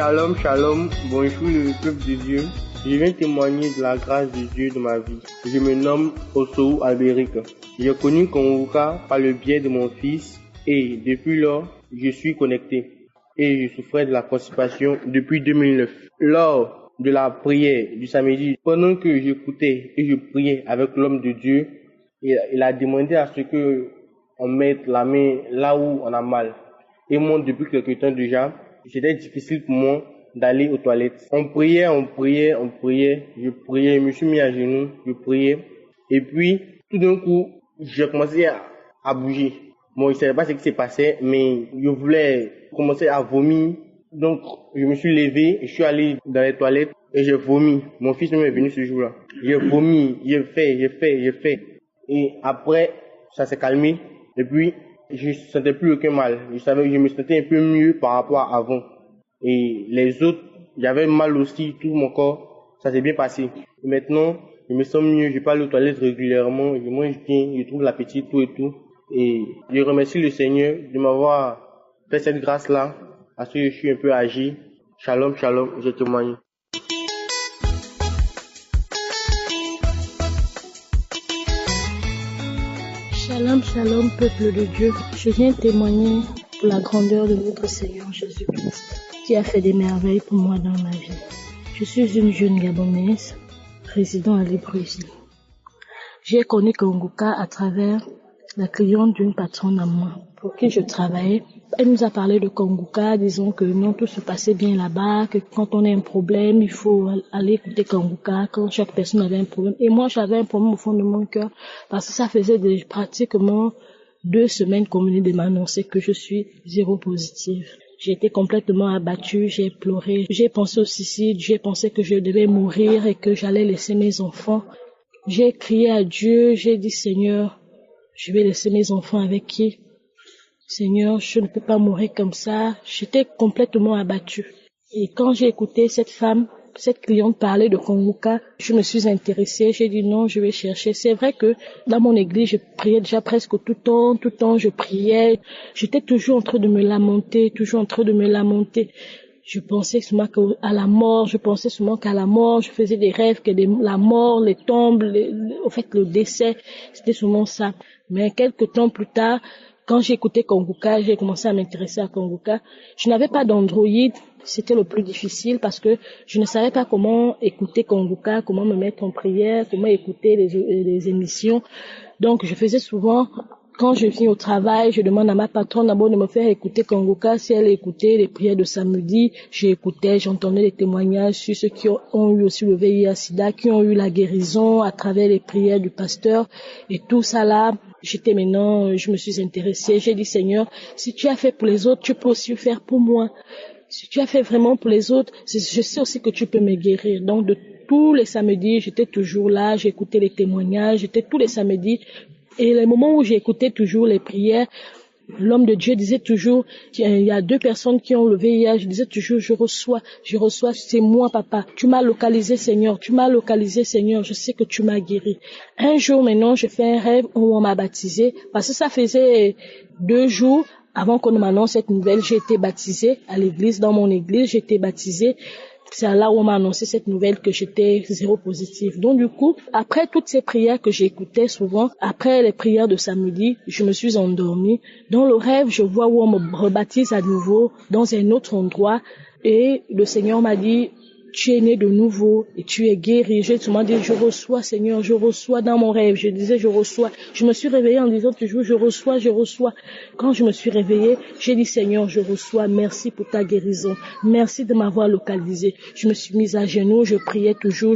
Shalom, shalom, bonjour le peuple de Dieu. Je viens témoigner de la grâce de Dieu dans ma vie. Je me nomme Osou Albéric. J'ai connu Kongoka par le biais de mon fils et depuis lors, je suis connecté. Et je souffrais de la constipation depuis 2009. Lors de la prière du samedi, pendant que j'écoutais et je priais avec l'homme de Dieu, il a demandé à ce que on mette la main là où on a mal. Et moi, depuis quelque temps déjà, c'était difficile pour moi d'aller aux toilettes. On priait, je priais, je me suis mis à genoux, je priais. Et puis, tout d'un coup, j'ai commencé à bouger. Bon, je ne savais pas ce qui s'est passé, mais je voulais commencer à vomir. Donc, je me suis levé, je suis allé dans les toilettes et j'ai vomi. Mon fils même est venu ce jour-là. J'ai vomi, j'ai fait. Et après, ça s'est calmé. Et puis, je ne sentais plus aucun mal. Je me sentais un peu mieux par rapport à avant. Et les autres, j'avais mal aussi, tout mon corps. Ça s'est bien passé. Et maintenant, je me sens mieux. Je parle aux toilettes régulièrement. Je mange bien. Je trouve l'appétit, tout et tout. Et je remercie le Seigneur de m'avoir fait cette grâce-là. Parce que je suis un peu âgé. Shalom, shalom, je témoigne. Shalom, shalom, peuple de Dieu. Je viens témoigner pour la grandeur de notre Seigneur Jésus-Christ, qui a fait des merveilles pour moi dans ma vie. Je suis une jeune Gabonaise, résidant à Libreville. J'ai connu Kongoka à travers la cliente d'une patronne à moi, pour qui je travaillais. Elle nous a parlé de Kongoka, disant que non, tout se passait bien là-bas, que quand on a un problème, il faut aller écouter Kongoka, quand chaque personne avait un problème. Et moi, j'avais un problème au fond de mon cœur, parce que ça faisait pratiquement 2 semaines qu'on venait de m'annoncer que je suis séropositive. J'ai été complètement abattue, j'ai pleuré, j'ai pensé au suicide, j'ai pensé que je devais mourir et que j'allais laisser mes enfants. J'ai crié à Dieu, j'ai dit Seigneur, je vais laisser mes enfants avec qui? Seigneur, je ne peux pas mourir comme ça. J'étais complètement abattue. Et quand j'ai écouté cette cliente parler de Kongoka, je me suis intéressée. J'ai dit non, je vais chercher. C'est vrai que dans mon église, je priais déjà presque tout le temps, je priais. J'étais toujours en train de me lamenter. Je pensais souvent à la mort, je faisais des rêves que la mort, les tombes, le décès, c'était souvent ça. Mais quelques temps plus tard, quand j'ai écouté Kongoka, j'ai commencé à m'intéresser à Kongoka. Je n'avais pas d'Android, c'était le plus difficile parce que je ne savais pas comment écouter Kongoka, comment me mettre en prière, comment écouter les émissions. Donc je faisais souvent, quand je viens au travail, je demande à ma patronne d'abord de me faire écouter Kongoka. Si elle écoutait les prières de samedi, j'entendais les témoignages sur ceux qui ont eu aussi le VIH/SIDA, qui ont eu la guérison à travers les prières du pasteur. Et tout ça là, je me suis intéressée. J'ai dit Seigneur, si tu as fait pour les autres, tu peux aussi faire pour moi. Si tu as fait vraiment pour les autres, je sais aussi que tu peux me guérir. Donc de tous les samedis, j'étais toujours là, j'écoutais les témoignages, j'étais tous les samedis. Et les moments où j'écoutais toujours les prières, l'homme de Dieu disait toujours qu'il y a 2 personnes qui ont le VIH. Je disais toujours, je reçois, c'est moi, papa. Tu m'as localisé, Seigneur, je sais que tu m'as guéri. Un jour maintenant, je fais un rêve où on m'a baptisé, parce que ça faisait 2 jours avant qu'on m'annonce cette nouvelle. J'ai été baptisée à l'église, dans mon église, j'ai été baptisée. C'est là où on m'a annoncé cette nouvelle que j'étais séropositive. Donc du coup, après toutes ces prières que j'écoutais souvent, après les prières de samedi, je me suis endormie. Dans le rêve, je vois où on me rebaptise à nouveau dans un autre endroit. Et le Seigneur m'a dit, tu es né de nouveau et tu es guéri. J'ai souvent dit, je reçois, Seigneur, je reçois dans mon rêve. Je disais, je reçois. Je me suis réveillée en disant toujours, je reçois. Quand je me suis réveillée, j'ai dit, Seigneur, je reçois. Merci pour ta guérison. Merci de m'avoir localisée. Je me suis mise à genoux, je priais toujours.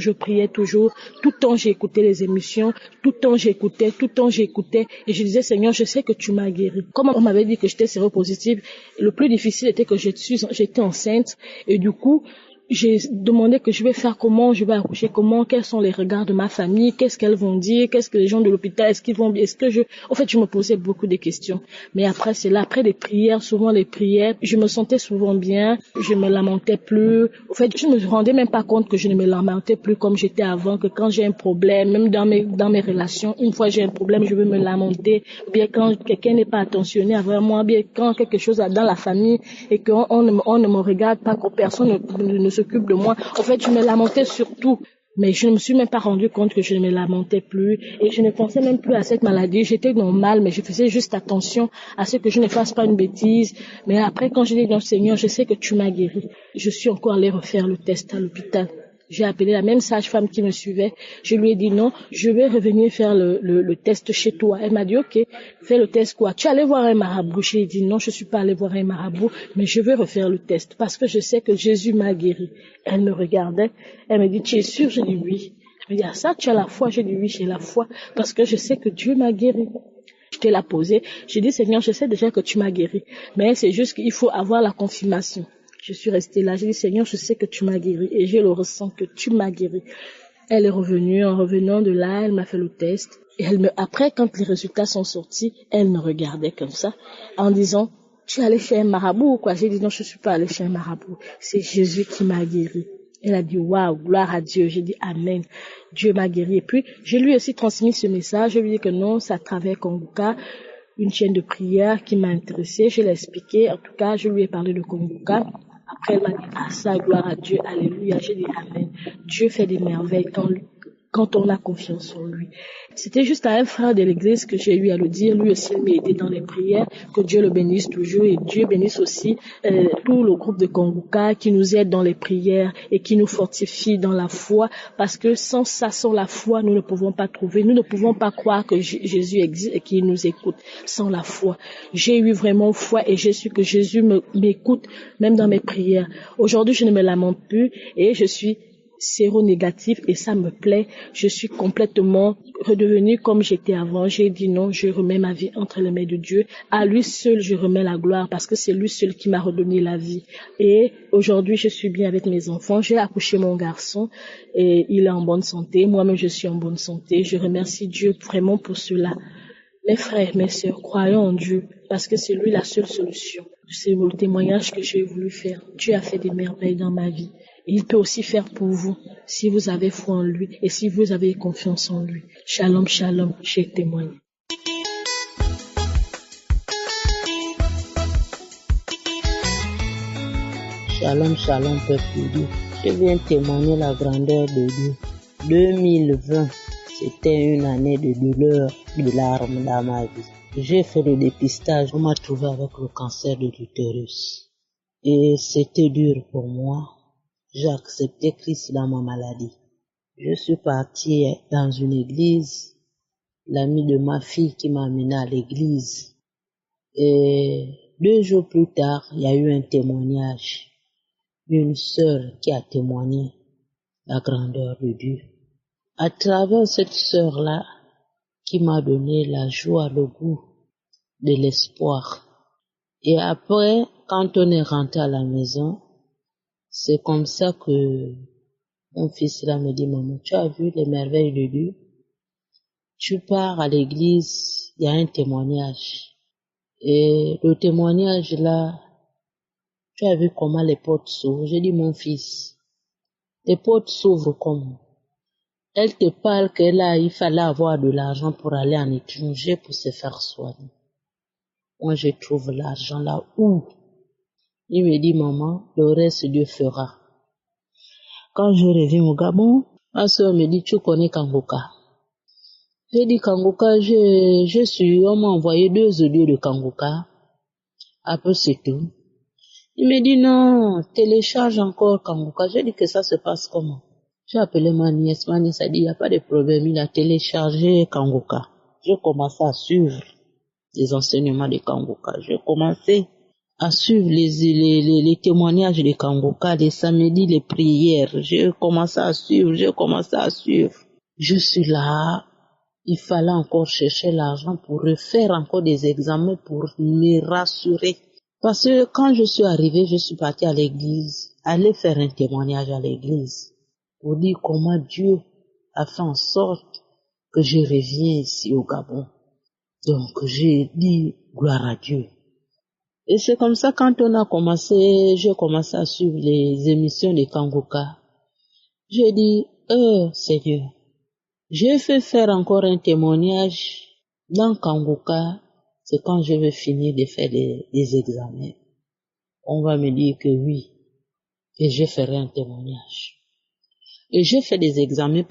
Tout le temps, j'ai écouté les émissions. Tout le temps, j'écoutais. Et je disais, Seigneur, je sais que tu m'as guéri. Comme on m'avait dit que j'étais séropositive, le plus difficile était que j'étais enceinte. Et du coup, j'ai demandé que je vais faire comment, je vais accoucher comment, quels sont les regards de ma famille, qu'est-ce qu'elles vont dire, qu'est-ce que les gens de l'hôpital, en fait, je me posais beaucoup de questions. Mais après, c'est là, après les prières, souvent les prières, je me sentais souvent bien, je me lamentais plus. En fait, je me rendais même pas compte que je ne me lamentais plus comme j'étais avant, que quand j'ai un problème, même dans mes relations, une fois j'ai un problème, je veux me lamenter, ou bien quand quelqu'un n'est pas attentionné envers moi, bien quand quelque chose est dans la famille et qu'on ne me regarde pas, que personne ne s'occupe de moi. En fait, je me lamentais surtout. Mais je ne me suis même pas rendu compte que je ne me lamentais plus et je ne pensais même plus à cette maladie. J'étais normale, mais je faisais juste attention à ce que je ne fasse pas une bêtise. Mais après, quand je dis non, Seigneur, je sais que tu m'as guéri. Je suis encore allée refaire le test à l'hôpital. J'ai appelé la même sage-femme qui me suivait. Je lui ai dit non, je vais revenir faire le test chez toi. Elle m'a dit ok, fais le test quoi? Tu es allé voir un marabout? J'ai dit non, je suis pas allée voir un marabout, mais je vais refaire le test parce que je sais que Jésus m'a guéri. Elle me regardait, elle me dit tu es sûre? J'ai dit oui. Elle me dit ah ça tu as la foi? J'ai dit oui, j'ai la foi parce que je sais que Dieu m'a guéri. Je te l'ai posé. J'ai dit Seigneur, je sais déjà que tu m'as guéri, mais c'est juste qu'il faut avoir la confirmation. Je suis restée là. J'ai dit, Seigneur, je sais que tu m'as guéri et je le ressens que tu m'as guéri. Elle est revenue. En revenant de là, elle m'a fait le test. Et après, quand les résultats sont sortis, elle me regardait comme ça en disant, tu es allé chez un marabout ou quoi? J'ai dit, non, je suis pas allée chez un marabout. C'est Jésus qui m'a guéri. Elle a dit, waouh, gloire à Dieu. J'ai dit, amen. Dieu m'a guéri. Et puis, je lui ai aussi transmis ce message. Je lui ai dit que non, c'est à travers Kongoka, une chaîne de prière qui m'a intéressée. Je l'ai expliqué. En tout cas, je lui ai parlé de Kongoka. Après, elle m'a dit, ah ça, gloire à Dieu, alléluia. J'ai dit, amen. Dieu fait des merveilles quand on a confiance en lui. C'était juste à un frère de l'église que j'ai eu à le dire. Lui aussi, il m'a aidé dans les prières. Que Dieu le bénisse toujours et Dieu bénisse aussi tout le groupe de Kongoka qui nous aide dans les prières et qui nous fortifie dans la foi. Parce que sans ça, sans la foi, nous ne pouvons pas trouver. Nous ne pouvons pas croire que Jésus existe et qu'il nous écoute sans la foi. J'ai eu vraiment foi et j'ai su que Jésus m'écoute même dans mes prières. Aujourd'hui, je ne me lamente plus et je suis séronégatif et ça me plaît. Je suis complètement redevenue comme j'étais avant. J'ai dit non, je remets ma vie entre les mains de Dieu. À lui seul, je remets la gloire parce que c'est lui seul qui m'a redonné la vie. Et aujourd'hui, je suis bien avec mes enfants. J'ai accouché mon garçon et il est en bonne santé. Moi-même, je suis en bonne santé. Je remercie Dieu vraiment pour cela. Mes frères, mes sœurs, croyons en Dieu parce que c'est lui la seule solution. C'est le témoignage que j'ai voulu faire. Dieu a fait des merveilles dans ma vie. Il peut aussi faire pour vous si vous avez foi en lui et si vous avez confiance en lui. Shalom, shalom, j'ai témoigné. Shalom, shalom, peuple de Dieu. Je viens témoigner la grandeur de Dieu. 2020, c'était une année de douleur, de larmes dans ma vie. J'ai fait le dépistage, on m'a trouvé avec le cancer de l'utérus. Et c'était dur pour moi. J'ai accepté Christ dans ma maladie. Je suis partie dans une église, l'ami de ma fille qui m'a amené à l'église. Et 2 jours plus tard, il y a eu un témoignage d'une sœur qui a témoigné la grandeur de Dieu. À travers cette sœur-là, qui m'a donné la joie, le goût de l'espoir. Et après, quand on est rentré à la maison, c'est comme ça que mon fils là me dit, maman, tu as vu les merveilles de Dieu? Tu pars à l'église, il y a un témoignage. Et le témoignage là, tu as vu comment les portes s'ouvrent? J'ai dit, mon fils, les portes s'ouvrent comment? Elle te parle il fallait avoir de l'argent pour aller en étranger pour se faire soigner. Moi, je trouve l'argent là où? Il me dit, maman, le reste Dieu fera. Quand je reviens au Gabon, ma soeur me dit, tu connais Kongoka? J'ai dit, Kongoka, on m'a envoyé 2 audios de Kongoka. Après, c'est tout. Il me dit, non, télécharge encore Kongoka. J'ai dit que ça se passe comment? J'ai appelé ma nièce a dit, il n'y a pas de problème, il a téléchargé Kongoka. J'ai commencé à suivre les enseignements de Kongoka. J'ai commencé à suivre les témoignages de Kongoka, les samedis, les prières. J'ai commencé à suivre. Je suis là. Il fallait encore chercher l'argent pour refaire encore des examens pour me rassurer. Parce que quand je suis arrivée, je suis partie à l'église aller faire un témoignage à l'église pour dire comment Dieu a fait en sorte que je reviens ici au Gabon. Donc j'ai dit gloire à Dieu. Et c'est comme ça quand j'ai commencé à suivre les émissions de Kangoka. J'ai dit, Seigneur, j'ai fait faire encore un témoignage dans Kangoka, c'est quand je vais finir de faire des examens. On va me dire que oui, que je ferai un témoignage. Et j'ai fait des examens,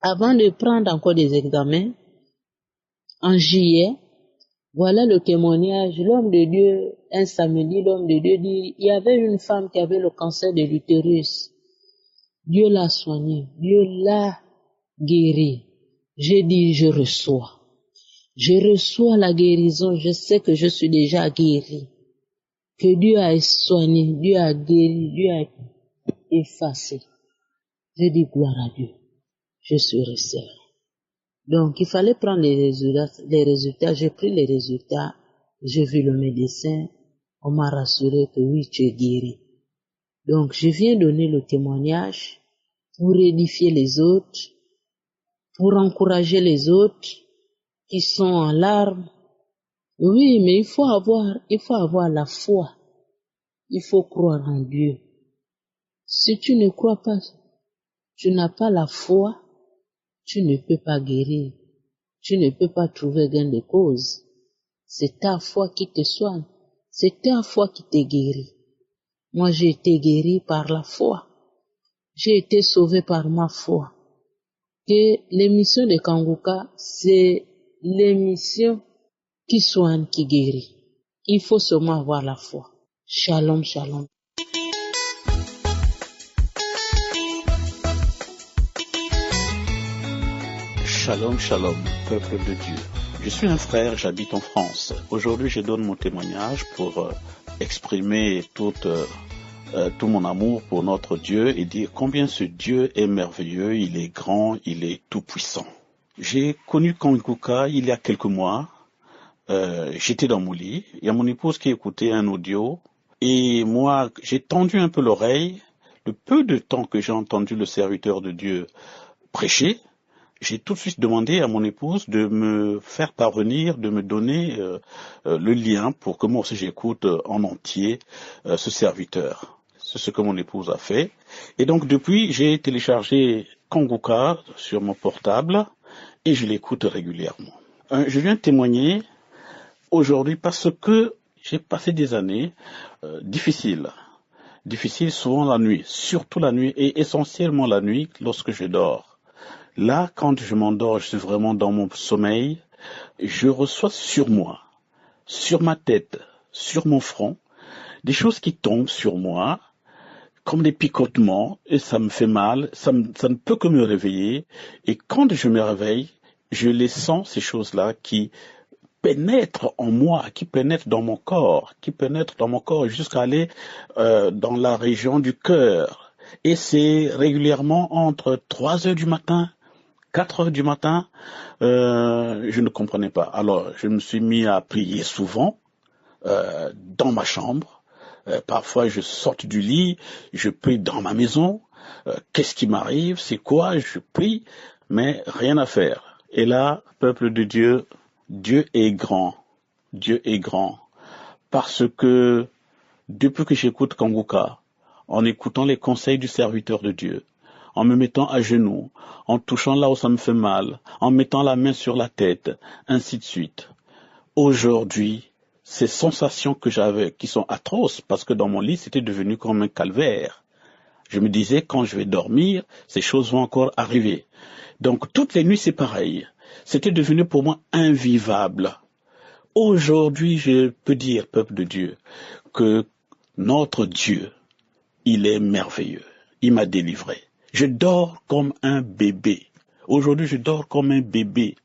avant de prendre encore des examens, en juillet, voilà le témoignage. L'homme de Dieu, un samedi, l'homme de Dieu dit, il y avait une femme qui avait le cancer de l'utérus. Dieu l'a soigné, Dieu l'a guéri. J'ai dit, je reçois la guérison, je sais que je suis déjà guéri. Que Dieu a soigné, Dieu a guéri, Dieu a effacé. J'ai dit, gloire à Dieu, je suis resté. Donc, il fallait prendre les résultats. J'ai pris les résultats, j'ai vu le médecin, on m'a rassuré que oui, tu es guéri. Donc, je viens donner le témoignage pour édifier les autres, pour encourager les autres qui sont en larmes. Oui, mais il faut avoir la foi. Il faut croire en Dieu. Si tu ne crois pas, tu n'as pas la foi, tu ne peux pas guérir. Tu ne peux pas trouver gain de cause. C'est ta foi qui te soigne. C'est ta foi qui te guérit. Moi, j'ai été guéri par la foi. J'ai été sauvé par ma foi. Et l'émission de Kangoka, c'est l'émission qui soigne, qui guérit. Il faut seulement avoir la foi. Shalom, shalom. Shalom, shalom, peuple de Dieu. Je suis un frère, j'habite en France. Aujourd'hui, je donne mon témoignage pour exprimer tout mon amour pour notre Dieu et dire combien ce Dieu est merveilleux, il est grand, il est tout puissant. J'ai connu Kangoka il y a quelques mois. J'étais dans mon lit, il y a mon épouse qui écoutait un audio et moi, j'ai tendu un peu l'oreille. Le peu de temps que j'ai entendu le serviteur de Dieu prêcher, j'ai tout de suite demandé à mon épouse de me faire parvenir, de me donner le lien pour que moi aussi j'écoute en entier ce serviteur. C'est ce que mon épouse a fait. Et donc depuis, j'ai téléchargé Kangoka sur mon portable et je l'écoute régulièrement. Je viens témoigner aujourd'hui parce que j'ai passé des années difficiles souvent la nuit, surtout la nuit et essentiellement la nuit lorsque je dors. Là, quand je m'endors, je suis vraiment dans mon sommeil, je reçois sur moi, sur ma tête, sur mon front, des choses qui tombent sur moi, comme des picotements, et ça me fait mal, ça ne peut que me réveiller, et quand je me réveille, je les sens, ces choses-là, qui pénètrent en moi, qui pénètrent dans mon corps, jusqu'à aller dans la région du cœur. Et c'est régulièrement entre 3 heures du matin, 4 heures du matin, je ne comprenais pas. Alors, je me suis mis à prier souvent dans ma chambre. Parfois, je sors du lit, je prie dans ma maison. Qu'est-ce qui m'arrive? C'est quoi? Je prie, mais rien à faire. Et là, peuple de Dieu, Dieu est grand. Dieu est grand. Parce que depuis que j'écoute Kangoka, en écoutant les conseils du serviteur de Dieu, en me mettant à genoux, en touchant là où ça me fait mal, en mettant la main sur la tête, ainsi de suite. Aujourd'hui, ces sensations que j'avais, qui sont atroces, parce que dans mon lit, c'était devenu comme un calvaire. Je me disais, quand je vais dormir, ces choses vont encore arriver. Donc, toutes les nuits, c'est pareil. C'était devenu pour moi invivable. Aujourd'hui, je peux dire, peuple de Dieu, que notre Dieu, il est merveilleux. Il m'a délivré. Je dors comme un bébé. Aujourd'hui, je dors comme un bébé.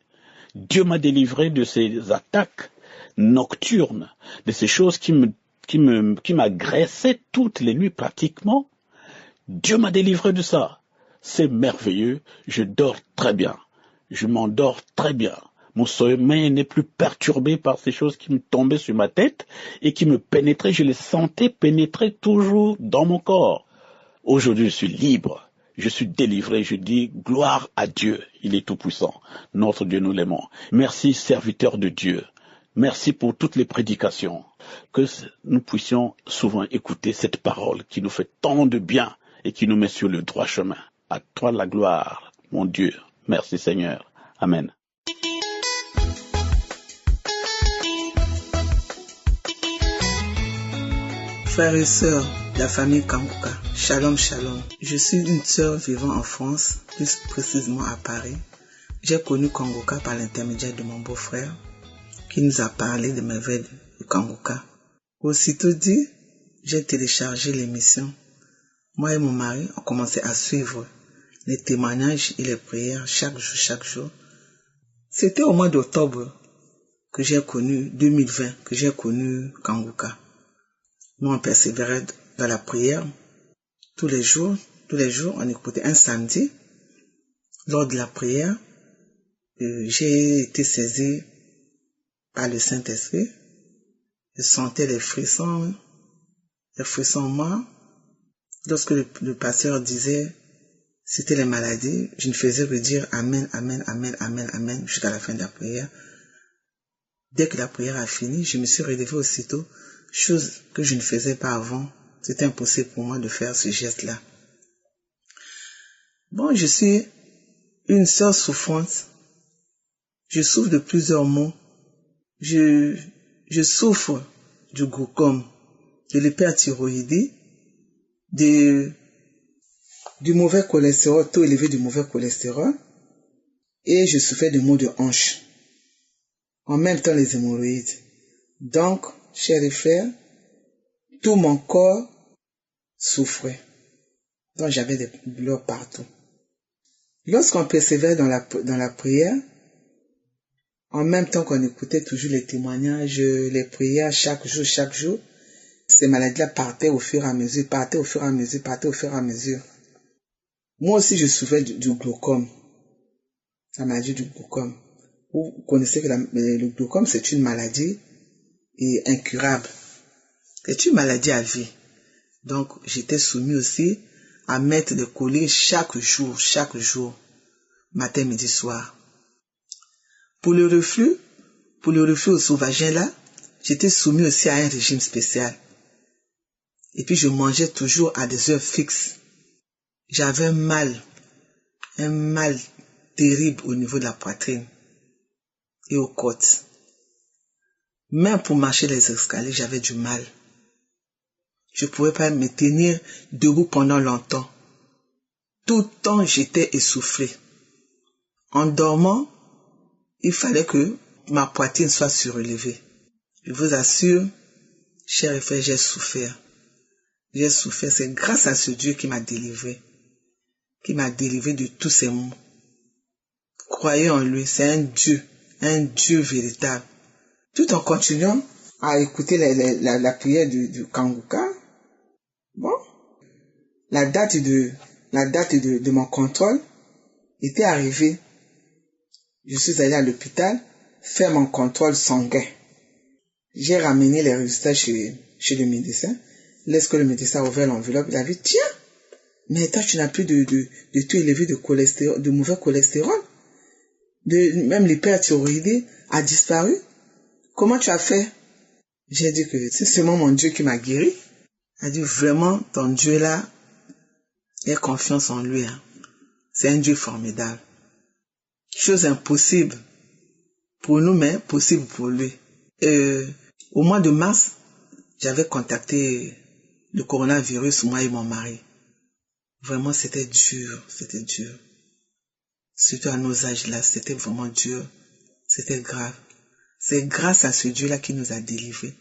Dieu m'a délivré de ces attaques nocturnes, de ces choses qui m'agressaient toutes les nuits pratiquement. Dieu m'a délivré de ça. C'est merveilleux. Je dors très bien. Je m'endors très bien. Mon sommeil n'est plus perturbé par ces choses qui me tombaient sur ma tête et qui me pénétraient. Je les sentais pénétrer toujours dans mon corps. Aujourd'hui, je suis libre. Je suis délivré. Je dis gloire à Dieu. Il est tout-puissant. Notre Dieu, nous l'aimons. Merci, serviteur de Dieu. Merci pour toutes les prédications. Que nous puissions souvent écouter cette parole qui nous fait tant de bien et qui nous met sur le droit chemin. À toi la gloire, mon Dieu. Merci Seigneur. Amen. Frères et sœurs de la famille Kanguka, shalom shalom. Je suis une sœur vivant en France, plus précisément à Paris. J'ai connu Kanguka par l'intermédiaire de mon beau-frère qui nous a parlé des merveilles de Kanguka. Aussitôt dit, j'ai téléchargé l'émission. Moi et mon mari, on commençait à suivre les témoignages et les prières chaque jour. C'était au mois d'octobre que j'ai connu, 2020, que j'ai connu Kanguka. Nous, on persévérait dans la prière tous les jours, on écoutait un samedi. Lors de la prière, j'ai été saisi par le Saint-Esprit. Je sentais les frissons en moi. Lorsque le pasteur disait, c'était les maladies, je ne faisais que dire Amen, Amen, Amen, Amen, Amen, jusqu'à la fin de la prière. Dès que la prière a fini, je me suis relevé aussitôt, chose que je ne faisais pas avant. C'était impossible pour moi de faire ce geste-là. Bon, je suis une sœur souffrante. Je souffre de plusieurs maux. Je souffre du glaucome, de l'hyperthyroïdie, du mauvais cholestérol, taux élevé du mauvais cholestérol, et je souffrais de maux de hanche. En même temps, les hémorroïdes. Donc, chers et frères, tout mon corps souffrait. Donc, j'avais des douleurs partout. Lorsqu'on persévère dans la prière, en même temps qu'on écoutait toujours les témoignages, les prières chaque jour, ces maladies-là partaient au fur et à mesure. Moi aussi, je souffrais du glaucome, la maladie du glaucome. Vous connaissez que le glaucome, c'est une maladie incurable. C'est une maladie à vie. Donc, j'étais soumis aussi à mettre des colliers chaque jour, matin, midi, soir. Pour le reflux au sauvagin là, j'étais soumis aussi à un régime spécial. Et puis je mangeais toujours à des heures fixes. J'avais un mal terrible au niveau de la poitrine et aux côtes. Même pour marcher les escaliers, j'avais du mal. Je ne pouvais pas me tenir debout pendant longtemps. Tout le temps, j'étais essoufflé. En dormant, il fallait que ma poitrine soit surélevée. Je vous assure, chers et frères, j'ai souffert. C'est grâce à ce Dieu qui m'a délivré de tous ces maux. Croyez en lui, c'est un Dieu véritable. Tout en continuant à écouter la prière du Kanguka, bon, la date de mon contrôle était arrivée. Je suis allé à l'hôpital faire mon contrôle sanguin. J'ai ramené les résultats chez le médecin. Lorsque le médecin a ouvert l'enveloppe, il a dit, tiens, mais toi tu n'as plus de taux élevé de cholestérol, de mauvais cholestérol. Même l'hyperthyroïdie a disparu. Comment tu as fait? J'ai dit que c'est seulement mon Dieu qui m'a guéri. Il a dit, vraiment, ton Dieu là, aie confiance en lui. Hein. C'est un Dieu formidable. Chose impossible pour nous, mais possible pour lui. Au mois de mars, j'avais contacté le coronavirus, moi et mon mari. Vraiment, c'était dur. Surtout à nos âges-là, c'était vraiment dur. C'était grave. C'est grâce à ce Dieu-là qui nous a délivrés.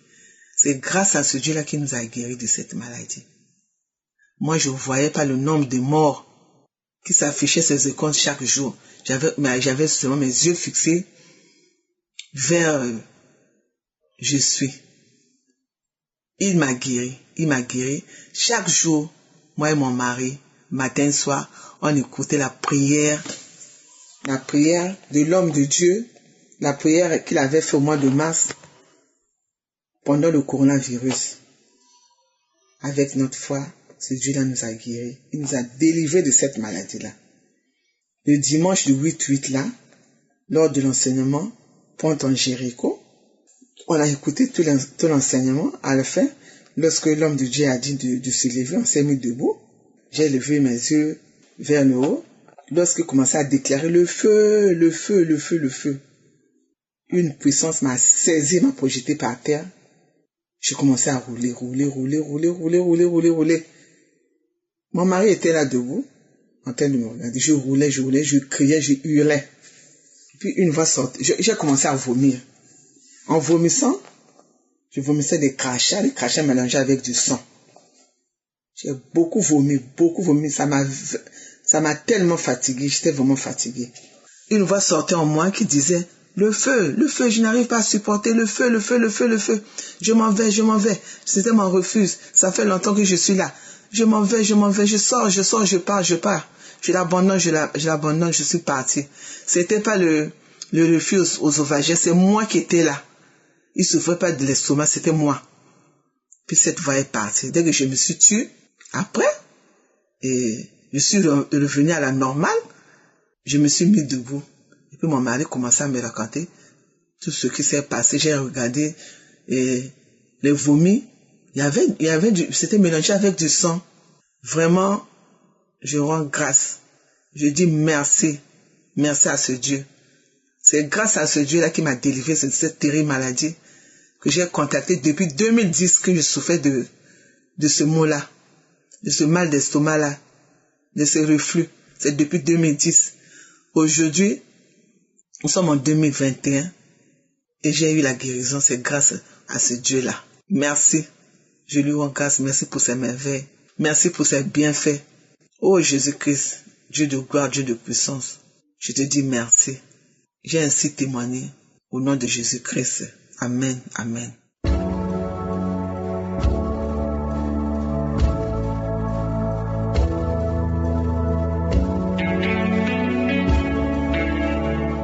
C'est grâce à ce Dieu-là qui nous a guéris de cette maladie. Moi, je ne voyais pas le nombre de morts qui s'affichaient sur les écrans chaque jour. J'avais seulement mes yeux fixés vers je suis. Il m'a guéri. Chaque jour, moi et mon mari, matin, soir, on écoutait la prière de l'homme de Dieu la prière qu'il avait fait au mois de mars pendant le coronavirus. Avec notre foi, ce Dieu-là nous a guéris. Il nous a délivrés de cette maladie-là. Le dimanche du 8-8 là, lors de l'enseignement, Pont en Jéricho, on a écouté tout l'enseignement. À la fin, lorsque l'homme de Dieu a dit de se lever, on s'est mis debout. J'ai levé mes yeux vers le haut. Lorsqu'il commençait à déclarer le feu, le feu, le feu, le feu, une puissance m'a saisi, m'a projeté par terre. J'ai commencé à rouler. Mon mari était là debout, en train de me regarder. Je roulais, je criais, je hurlais. Puis une voix sortait. J'ai commencé à vomir. En vomissant, je vomissais des crachats mélangés avec du sang. J'ai beaucoup vomi. Ça m'a tellement fatigué, j'étais vraiment fatigué. Une voix sortait en moi qui disait, le feu, je n'arrive pas à supporter le feu. Je m'en vais. C'était mon refus. Ça fait longtemps que je suis là. Je m'en vais, je sors, je pars. Je l'abandonne, je suis parti. C'était pas le refus aux ovages, c'est moi qui étais là. Il ne souffrait pas de l'estomac, c'était moi. Puis cette voix est partie. Dès que je me suis tué, après, et je suis revenu à la normale, je me suis mis debout. Et puis mon mari commençait à me raconter tout ce qui s'est passé. J'ai regardé et les vomis. C'était mélangé avec du sang. Vraiment, je rends grâce. Je dis merci. Merci à ce Dieu. C'est grâce à ce Dieu-là qui m'a délivré de cette terrible maladie que j'ai contacté depuis 2010 que je souffrais de ce mot-là, de ce mal d'estomac-là, de ce reflux. C'est depuis 2010. Aujourd'hui, nous sommes en 2021 et j'ai eu la guérison. C'est grâce à ce Dieu-là. Merci. Je lui rends grâce. Merci pour ses merveilles. Merci pour ses bienfaits. Oh Jésus-Christ, Dieu de gloire, Dieu de puissance, je te dis merci. J'ai ainsi témoigné au nom de Jésus-Christ. Amen, amen.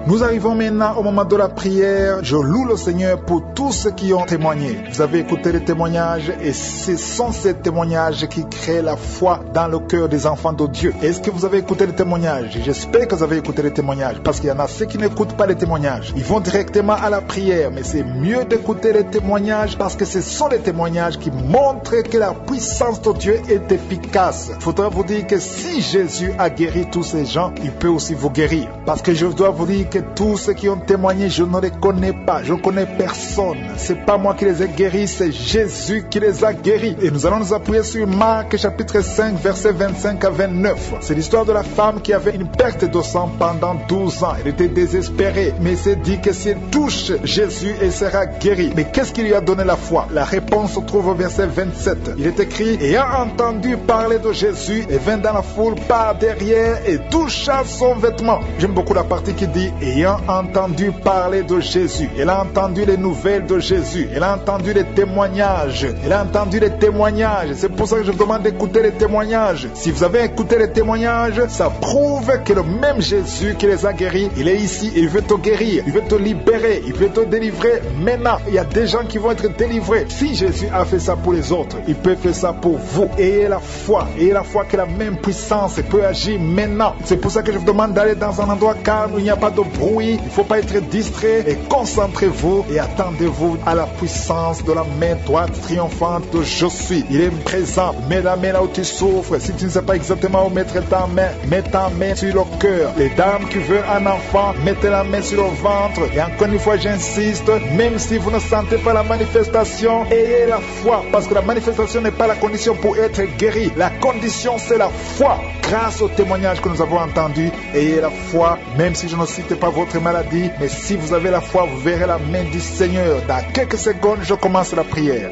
Nous arrivons maintenant au moment de la prière. Je loue le Seigneur pour tous ceux qui ont témoigné. Vous avez écouté les témoignages et ce sont ces témoignages qui créent la foi dans le cœur des enfants de Dieu. Est-ce que vous avez écouté les témoignages? J'espère que vous avez écouté les témoignages parce qu'il y en a ceux qui n'écoutent pas les témoignages. Ils vont directement à la prière, mais c'est mieux d'écouter les témoignages parce que ce sont les témoignages qui montrent que la puissance de Dieu est efficace. Il faudra vous dire que si Jésus a guéri tous ces gens, il peut aussi vous guérir. Parce que je dois vous dire que tous ceux qui ont témoigné, je ne les connais pas. Je ne connais personne. C'est pas moi qui les ai guéris, c'est Jésus qui les a guéris. Et nous allons nous appuyer sur Marc chapitre 5, versets 25 à 29. C'est l'histoire de la femme qui avait une perte de sang pendant 12 ans. Elle était désespérée, mais elle s'est dit que si elle touche Jésus, elle sera guérie. Mais qu'est-ce qui lui a donné la foi? La réponse se trouve au verset 27. Il est écrit, ayant entendu parler de Jésus, elle vint dans la foule par derrière et toucha son vêtement. J'aime beaucoup la partie qui dit, ayant entendu parler de Jésus. Elle a entendu les nouvelles de Jésus. Elle a entendu les témoignages. Elle a entendu les témoignages. C'est pour ça que je vous demande d'écouter les témoignages. Si vous avez écouté les témoignages, ça prouve que le même Jésus qui les a guéris, il est ici. Il veut te guérir. Il veut te libérer. Il veut te délivrer maintenant. Il y a des gens qui vont être délivrés. Si Jésus a fait ça pour les autres, il peut faire ça pour vous. Ayez la foi. Ayez la foi que la même puissance peut agir maintenant. C'est pour ça que je vous demande d'aller dans un endroit calme où il n'y a pas de bruit, il ne faut pas être distrait et concentrez-vous et attendez-vous à la puissance de la main droite triomphante de je suis. Il est présent. Mets la main là où tu souffres. Si tu ne sais pas exactement où mettre ta main, mets ta main sur le cœur. Les dames qui veulent un enfant, mettez la main sur le ventre. Et encore une fois, j'insiste, même si vous ne sentez pas la manifestation, ayez la foi, parce que la manifestation n'est pas la condition pour être guéri. La condition, c'est la foi. Grâce au témoignage que nous avons entendu, ayez la foi, même si je ne cite pas votre maladie, mais si vous avez la foi, vous verrez la main du Seigneur. Dans quelques secondes, je commence la prière.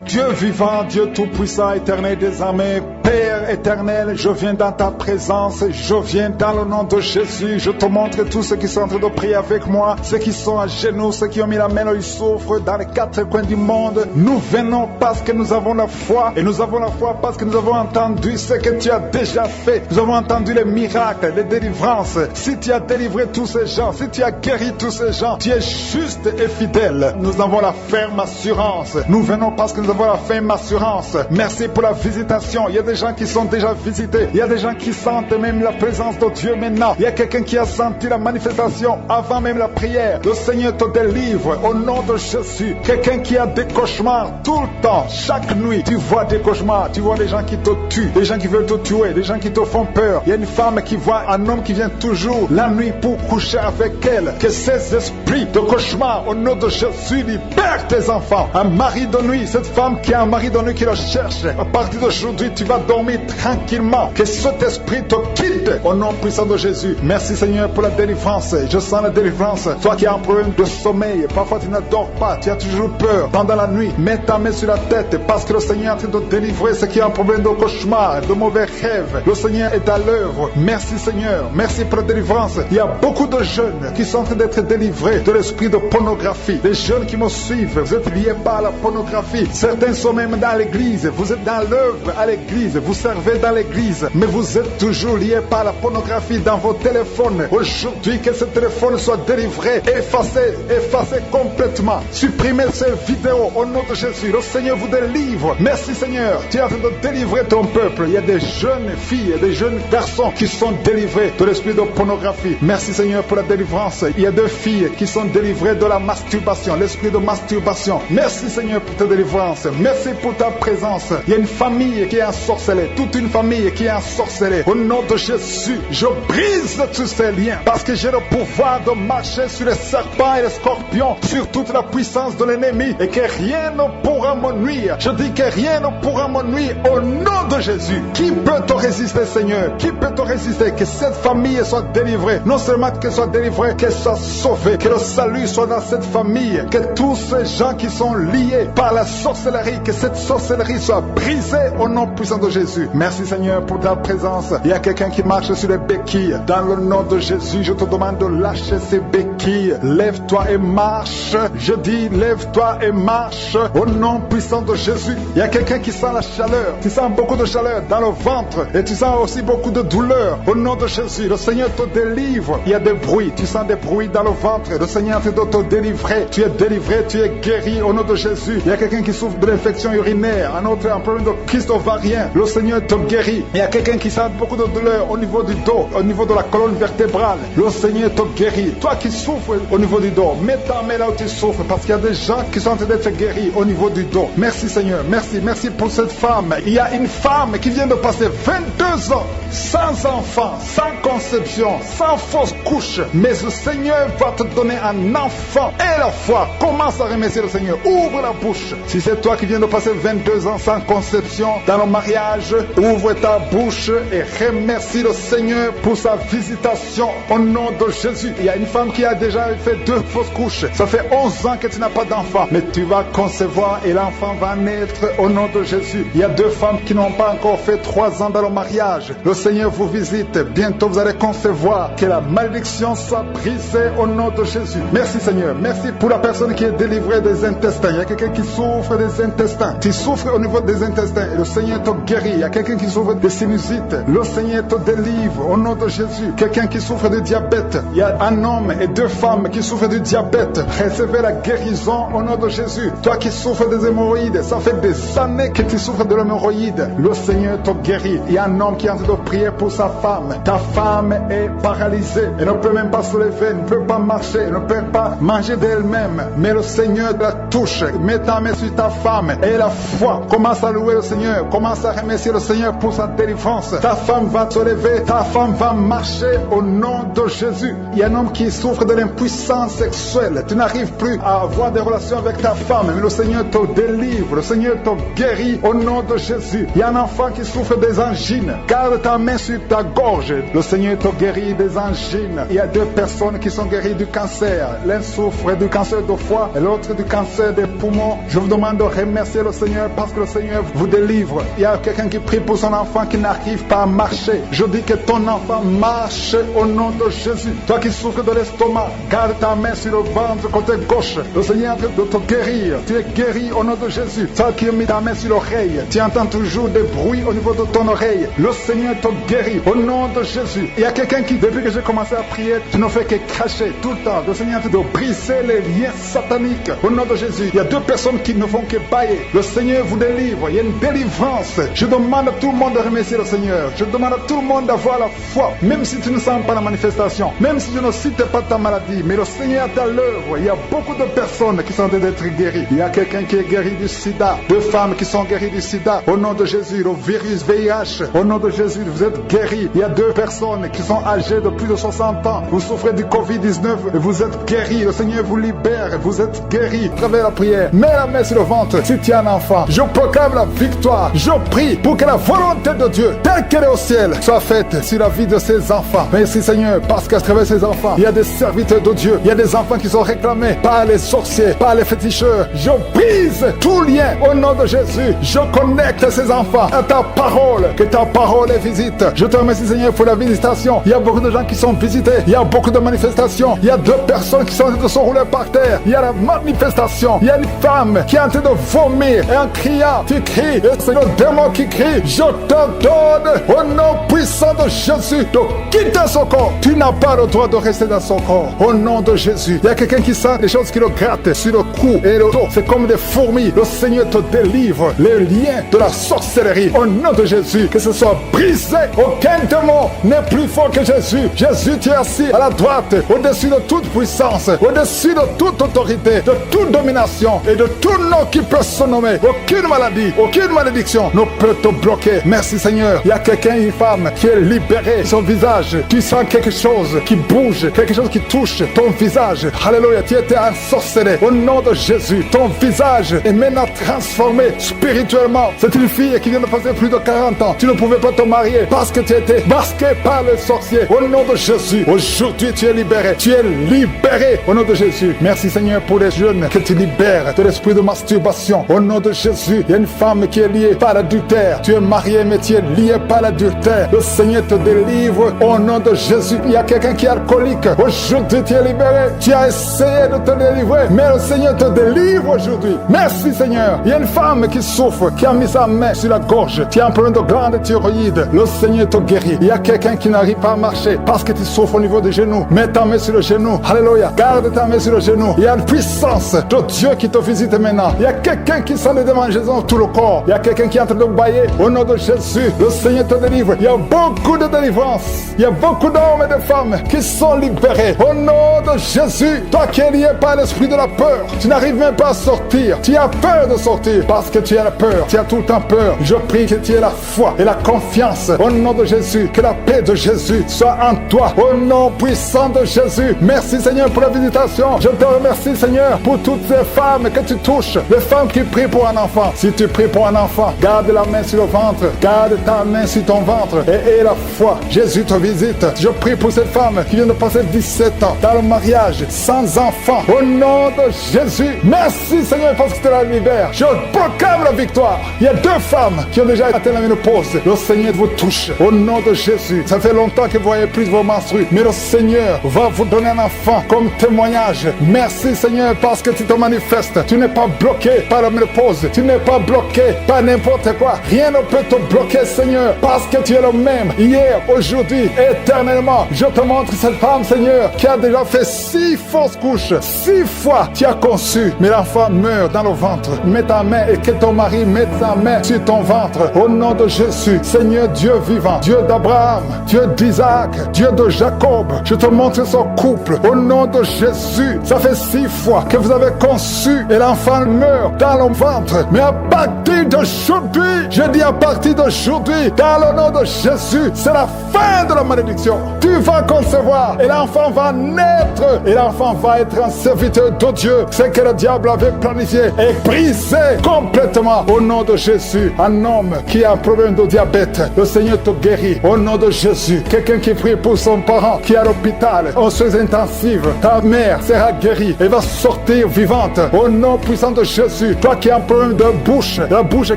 Dieu vivant, Dieu tout-puissant, éternel des armées, Père éternel, je viens dans ta présence, je viens dans le nom de Jésus. Je te montre tous ceux qui sont en train de prier avec moi, ceux qui sont à genoux, ceux qui ont mis la main où ils souffrent dans les quatre coins du monde. Nous venons parce que nous avons la foi, et nous avons la foi parce que nous avons entendu ce que tu as déjà fait. Nous avons entendu les miracles, les délivrances. Si tu as délivré tous ces gens, si tu as guéri tous ces gens, tu es juste et fidèle. Nous avons la ferme assurance. Nous venons parce que nous avons la ferme assurance. Merci pour la visitation. Il y a des gens qui sont déjà visités. Il y a des gens qui sentent même la présence de Dieu maintenant. Il y a quelqu'un qui a senti la manifestation avant même la prière. Le Seigneur te délivre au nom de Jésus. Quelqu'un qui a des cauchemars tout le temps, chaque nuit, tu vois des cauchemars, tu vois des gens qui te tuent, des gens qui veulent te tuer, des gens qui te font peur. Il y a une femme qui voit un homme qui vient toujours la nuit pour coucher avec elle. Que ces esprits de cauchemar, au nom de Jésus, libèrent tes enfants. Un mari de nuit, cette femme qui a un mari de nuit qui le cherche, à partir d'aujourd'hui, tu vas dormir tranquillement. Que cet esprit te quitte au nom puissant de Jésus. Merci Seigneur pour la délivrance. Je sens la délivrance. Toi qui as un problème de sommeil, parfois tu ne dors pas, tu as toujours peur pendant la nuit. Mets ta main sur la tête parce que le Seigneur est en train de délivrer ceux qui ont un problème de cauchemar, de mauvais rêves. Le Seigneur est à l'œuvre. Merci Seigneur. Merci pour la délivrance. Il y a beaucoup de jeunes qui sont en train d'être délivrés de l'esprit de pornographie. Les jeunes qui me suivent, vous êtes liés par la pornographie. Certains sont même dans l'église. Vous êtes dans l'œuvre à l'église. Vous servez dans l'église. Mais vous êtes toujours liés par la pornographie dans vos téléphones. Aujourd'hui, que ce téléphone soit délivré, effacé complètement. Supprimez ces vidéos au nom de Jésus. Le Seigneur vous délivre. Merci Seigneur. Tu es en train de délivrer ton peuple. Il y a des jeunes filles et des jeunes garçons qui sont délivrés de l'esprit de pornographie. Merci Seigneur pour la délivrance. Il y a deux filles qui sont délivrées de la masturbation, l'esprit de masturbation. Merci Seigneur pour ta délivrance. Merci pour ta présence. Il y a une famille qui est ensorcelée, toute une famille qui est ensorcelée. Au nom de Jésus, je brise tous ces liens parce que j'ai le pouvoir de marcher sur les serpents et les scorpions, sur toute la puissance de l'ennemi et que rien ne pourra me nuire. Je dis que rien ne pourra me nuire au nom de Jésus. Qui peut te résister Seigneur? Qui peut te résister? Que cette famille soit délivrée. Non seulement qu'elle soit délivrée, qu'elle soit sauvée. Que le salut soit dans cette famille. Que tous ces gens qui sont liés par la sorcellerie, que cette sorcellerie soit brisée au nom puissant de Jésus. Merci Seigneur pour ta présence. Il y a quelqu'un qui marche sur les béquilles. Dans le nom de Jésus, je te demande de lâcher ces béquilles. Lève-toi et marche. Je dis lève-toi et marche au nom puissant de Jésus. Il y a quelqu'un qui sent la chaleur. Tu sens beaucoup de chaleur dans le ventre et tu sens aussi beaucoup de douleur. Au nom de Jésus, le Seigneur te délivre. Il y a des bruits. Tu sens des bruits dans le ventre. Le Seigneur est en train de te délivrer. Tu es délivré, tu es guéri au nom de Jésus. Il y a quelqu'un qui souffre de l'infection urinaire. Un autre un problème de kyste ovarien. Le Seigneur te guérit. Il y a quelqu'un qui sent beaucoup de douleur au niveau du dos, au niveau de la colonne vertébrale. Le Seigneur te guérit. Toi qui souffres au niveau du dos, mets ta main là où tu souffres parce qu'il y a des gens qui sont en train d'être guéris au niveau du dos. Merci Seigneur. Merci. Merci pour cette femme. Il y a une femme qui vient de passer 22 ans sans enfant, sans conception, sans fausse couche. Mais le Seigneur va te donner un enfant. Et la foi, commence à remercier le Seigneur. Ouvre la bouche. Si c'est toi qui viens de passer 22 ans sans conception dans le mariage, ouvre ta bouche et remercie le Seigneur pour sa visitation au nom de Jésus. Il y a une femme qui a déjà fait 2 fausses couches. Ça fait 11 ans que tu n'as pas d'enfant. Mais tu vas concevoir et l'enfant va naître au nom de Jésus. Il y a 2 femmes qui n'ont pas encore fait 3 ans dans le mariage. Le Seigneur vous visite. Bientôt vous allez concevoir. Que la malédiction soit brisée au nom de Jésus. Merci Seigneur. Merci pour la personne qui est délivrée des intestins. Il y a quelqu'un qui souffre des intestins. Tu souffres au niveau des intestins et le Seigneur te guérit. Il y a quelqu'un qui souffre de sinusite. Le Seigneur te délivre au nom de Jésus. Quelqu'un qui souffre de diabète. Il y a un homme et 2 femmes qui souffrent du diabète. Recevez la guérison au nom de Jésus. Toi qui souffres des hémorroïdes, ça fait des années que tu souffres de l'hémorroïde. Le Seigneur te guérit. Il y a un homme qui est en train de prier pour sa femme. Ta femme est paralysée. Elle ne peut même pas se lever, elle ne peut pas marcher, elle ne peut pas manger d'elle-même. Mais le Seigneur la touche. Mets ta main sur ta femme et la foi. Commence à louer le Seigneur. Commence à remercier le Seigneur pour sa délivrance. Ta femme va se lever. Ta femme va marcher au nom de Jésus. Il y a un homme qui souffre de l'impuissance sexuelle. Tu n'arrives plus à avoir des relations avec ta femme. Mais le Seigneur te délivre. Le Seigneur te guérit au nom de Jésus. Il y a un enfant qui souffre des angines. Garde ta main sur ta gorge. Le Seigneur te guérit des angines. Il y a 2 personnes qui sont guéries du cancer. cancer. L'un souffre du cancer de foie et l'autre du cancer des poumons. Je vous demande de remercier le Seigneur parce que le Seigneur vous délivre. Il y a quelqu'un qui prie pour son enfant qui n'arrive pas à marcher. Je dis que ton enfant marche au nom de Jésus. Toi qui souffres de l'estomac, garde ta main sur le ventre côté gauche. Le Seigneur est en train de te guérir. Tu es guéri au nom de Jésus. Toi qui as mis ta main sur l'oreille, tu entends toujours des bruits au niveau de ton oreille. Le Seigneur te guérit au nom de Jésus. Il y a quelqu'un qui, depuis que j'ai commencé à prier, tu ne fais que cracher tout le temps. Le Seigneur est en train de briser les liens sataniques au nom de Jésus. Il y a deux personnes qui ne font que bailler. Le Seigneur vous délivre. Il y a une délivrance. Je demande à tout le monde de remercier le Seigneur. Je demande à tout le monde d'avoir la foi. Même si tu ne sens pas la manifestation, même si tu ne cites pas ta maladie, mais le Seigneur est à l'œuvre. Il y a beaucoup de personnes qui sont en train d'être guéries. Il y a quelqu'un qui est guéri du sida. Deux femmes qui sont guéries du sida. Au nom de Jésus, le virus VIH. Au nom de Jésus, vous êtes guéris. Il y a deux personnes qui sont âgées de plus de 60 ans. Vous souffrez du Covid-19 et vous êtes guéris. Le Seigneur vous libère. Vous êtes guéris. Travers la prière. Mets la main sur le ventre si tu as un enfant. Je proclame la victoire. Je prie pour que la volonté de Dieu, telle qu'elle est au ciel, soit faite sur la vie de ces enfants. Merci Seigneur, parce qu'à travers ces enfants, il y a des serviteurs de Dieu. Il y a des enfants qui sont réclamés par les sorciers, par les féticheurs. Je brise tout lien au nom de Jésus. Je connecte ces enfants à ta parole. Que ta parole les visite. Je te remercie Seigneur pour la visitation. Il y a beaucoup de gens qui sont visités. Il y a beaucoup de manifestations. Il y a deux personnes qui sont en train de se rouler par terre. Il y a la manifestation. Il y a une femme qui est en train de vomir. Et en criant, tu cries. Et c'est le démon qui crie. Je te donne au nom puissant de Jésus de quitter son corps. Tu n'as pas le droit de rester dans son corps. Au nom de Jésus. Il y a quelqu'un qui sent des choses qui le grattent sur le cou et le dos. C'est comme des fourmis. Le Seigneur te délivre les liens de la sorcellerie. Au nom de Jésus. Que ce soit brisé. Aucun démon n'est plus fort que Jésus. Jésus, tu es assis à la droite, au-dessus de toute puissance, au-dessus de toute autorité, de toute domination et de tout nom qui peut se nommer. Aucune maladie, aucune malédiction ne peut te bloquer. Merci Seigneur. Il y a quelqu'un, une femme qui est libérée. Son visage, tu sens quelque chose qui bouge, quelque chose qui touche ton visage. Alléluia, tu étais ensorcelé. Au nom de Jésus, ton visage est maintenant transformé spirituellement. C'est une fille qui vient de passer plus de 40 ans. Tu ne pouvais pas te marier parce que tu étais masqué par les sorciers. Au nom de Jésus, aujourd'hui tu es libéré. Tu es libéré au nom de Jésus. Merci Seigneur pour les jeunes que tu libères de l'esprit de masturbation. Au nom de Jésus, il y a une femme qui est liée par l'adultère. Tu es marié mais tu es lié par l'adultère. Le Seigneur te délivre au nom de Jésus. Il y a quelqu'un qui est alcoolique. Aujourd'hui tu es libéré. Tu as essayé de te délivrer, mais le Seigneur te délivre aujourd'hui. Merci Seigneur. Il y a une femme qui souffre, qui a mis sa main sur la gorge. Tu as un problème de glande thyroïde. Le Seigneur te guérit. Il y a quelqu'un qui n'arrive pas à marcher parce que tu souffres au niveau des genoux. Mets ta main sur le genou. Alléluia. Garde ta main sur le genou. Il y a une puissance de Dieu qui te visite maintenant. Il y a quelqu'un qui sent des démangeaisons dans tout le corps. Il y a quelqu'un qui est en train de bailler. Au nom de Jésus, le Seigneur te délivre. Il y a beaucoup de délivrance. Il y a beaucoup d'hommes et de femmes qui sont libérés. Au nom de Jésus, toi qui es lié par l'esprit de la peur, tu n'arrives même pas à sortir. Tu as peur de sortir parce que tu as la peur. Tu as tout le temps peur. Je prie que tu aies la foi et la confiance. Au nom de Jésus, que la paix de Jésus soit en toi. Au nom puissant de Jésus. Merci Seigneur pour la visitation. Je te remercie Seigneur pour toutes ces femmes que tu touches. Les femmes qui prient pour un enfant. Si tu pries pour un enfant, garde la main sur le ventre. Garde ta main sur ton ventre et aie la foi. Jésus te visite. Je prie pour cette femme qui vient de passer 17 ans dans le mariage, sans enfant. Au nom de Jésus. Merci Seigneur parce que tu la libères. Je proclame la victoire. Il y a deux femmes qui ont déjà atteint la ménopause. Le Seigneur vous touche. Au nom de Jésus. Ça fait longtemps que vous voyez plus de vos menstrues. Mais le Seigneur va vous donner un enfant comme témoignage. Merci Seigneur parce que tu te manifestes. Tu n'es pas bloqué par la ménopause. Tu n'es pas bloqué par n'importe quoi. Rien ne peut te bloquer Seigneur parce que tu es le même. Hier, aujourd'hui, éternellement. Je te montre cette femme Seigneur qui a déjà fait 6 fausses couches. 6 fois tu as conçu. Mais l'enfant meurt dans le ventre. Mets ta main et que ton mari mette sa main sur ton ventre. Au nom de Jésus. Seigneur Dieu vivant. Dieu d'Abraham. Dieu d'Isaac. Dieu de Jacob. Je te montre son couple. Au nom de Jésus. Ça fait 6 fois que vous avez conçu et l'enfant meurt dans le ventre. Mais à partir d'aujourd'hui, je dis à partir d'aujourd'hui, dans le nom de Jésus, c'est la fin de la malédiction. Tu vas concevoir et l'enfant va naître et l'enfant va être un serviteur de Dieu. Ce que le diable avait planifié est brisé complètement au nom de Jésus. Un homme qui a un problème de diabète, le Seigneur te guérit au nom de Jésus. Quelqu'un qui prie pour son parent qui est à l'hôpital, aux soins intensifs, vivre. Ta mère sera guérie. Elle va sortir vivante. Au nom puissant de Jésus. Toi qui as un problème de bouche, la bouche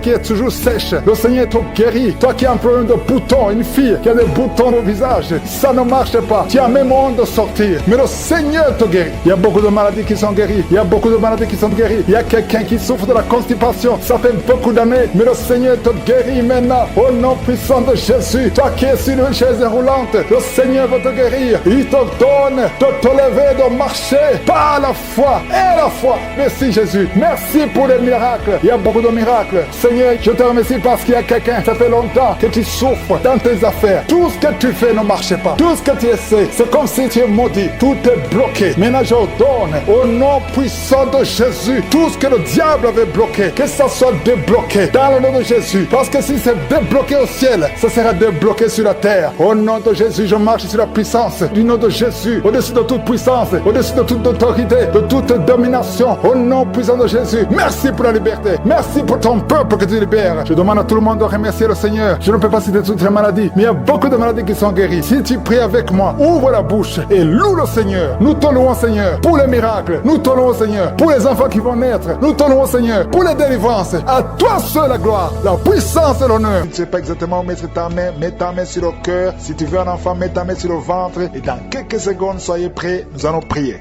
qui est toujours sèche, le Seigneur te guérit. Toi qui as un problème de boutons, une fille qui a des boutons au visage, ça ne marche pas. Tu as même honte de sortir. Mais le Seigneur te guérit. Il y a beaucoup de maladies qui sont guéries. Il y a beaucoup de maladies qui sont guéries. Il y a quelqu'un qui souffre de la constipation. Ça fait beaucoup d'années. Mais le Seigneur te guérit maintenant. Au nom puissant de Jésus. Toi qui es sur une chaise roulante, le Seigneur va te guérir. Il te donne de te lever, de marcher par la foi et la foi. Merci Jésus. Merci pour les miracles. Il y a beaucoup de miracles. Seigneur, je te remercie parce qu'il y a quelqu'un, ça fait longtemps que tu souffres dans tes affaires. Tout ce que tu fais ne marche pas. Tout ce que tu essaies, c'est comme si tu es maudit. Tout est bloqué. Maintenant, je ordonne au nom puissant de Jésus, tout ce que le diable avait bloqué, que ça soit débloqué dans le nom de Jésus. Parce que si c'est débloqué au ciel, ça sera débloqué sur la terre. Au nom de Jésus, je marche sur la puissance du nom de Jésus, au-dessus de toute puissance, au-dessus de toute autorité, de toute domination. Au nom puissant de Jésus, merci pour la liberté. Merci pour ton peuple que tu libères. Je demande à tout le monde de remercier le Seigneur. Je ne peux pas citer toutes les maladies, mais il y a beaucoup de maladies qui sont guéries. Si tu pries avec moi, ouvre la bouche et loue le Seigneur. Nous te louons, Seigneur, pour les miracles. Nous te louons, Seigneur, pour les enfants qui vont naître. Nous te louons, Seigneur, pour les délivrances. À toi seul la gloire, la puissance et l'honneur. Je ne sais pas exactement où mettre ta main. Mets ta main sur le cœur. Si tu veux un enfant, mets ta main sur le ventre. Et dans quelques secondes, soyez prêts. Nous allons prier.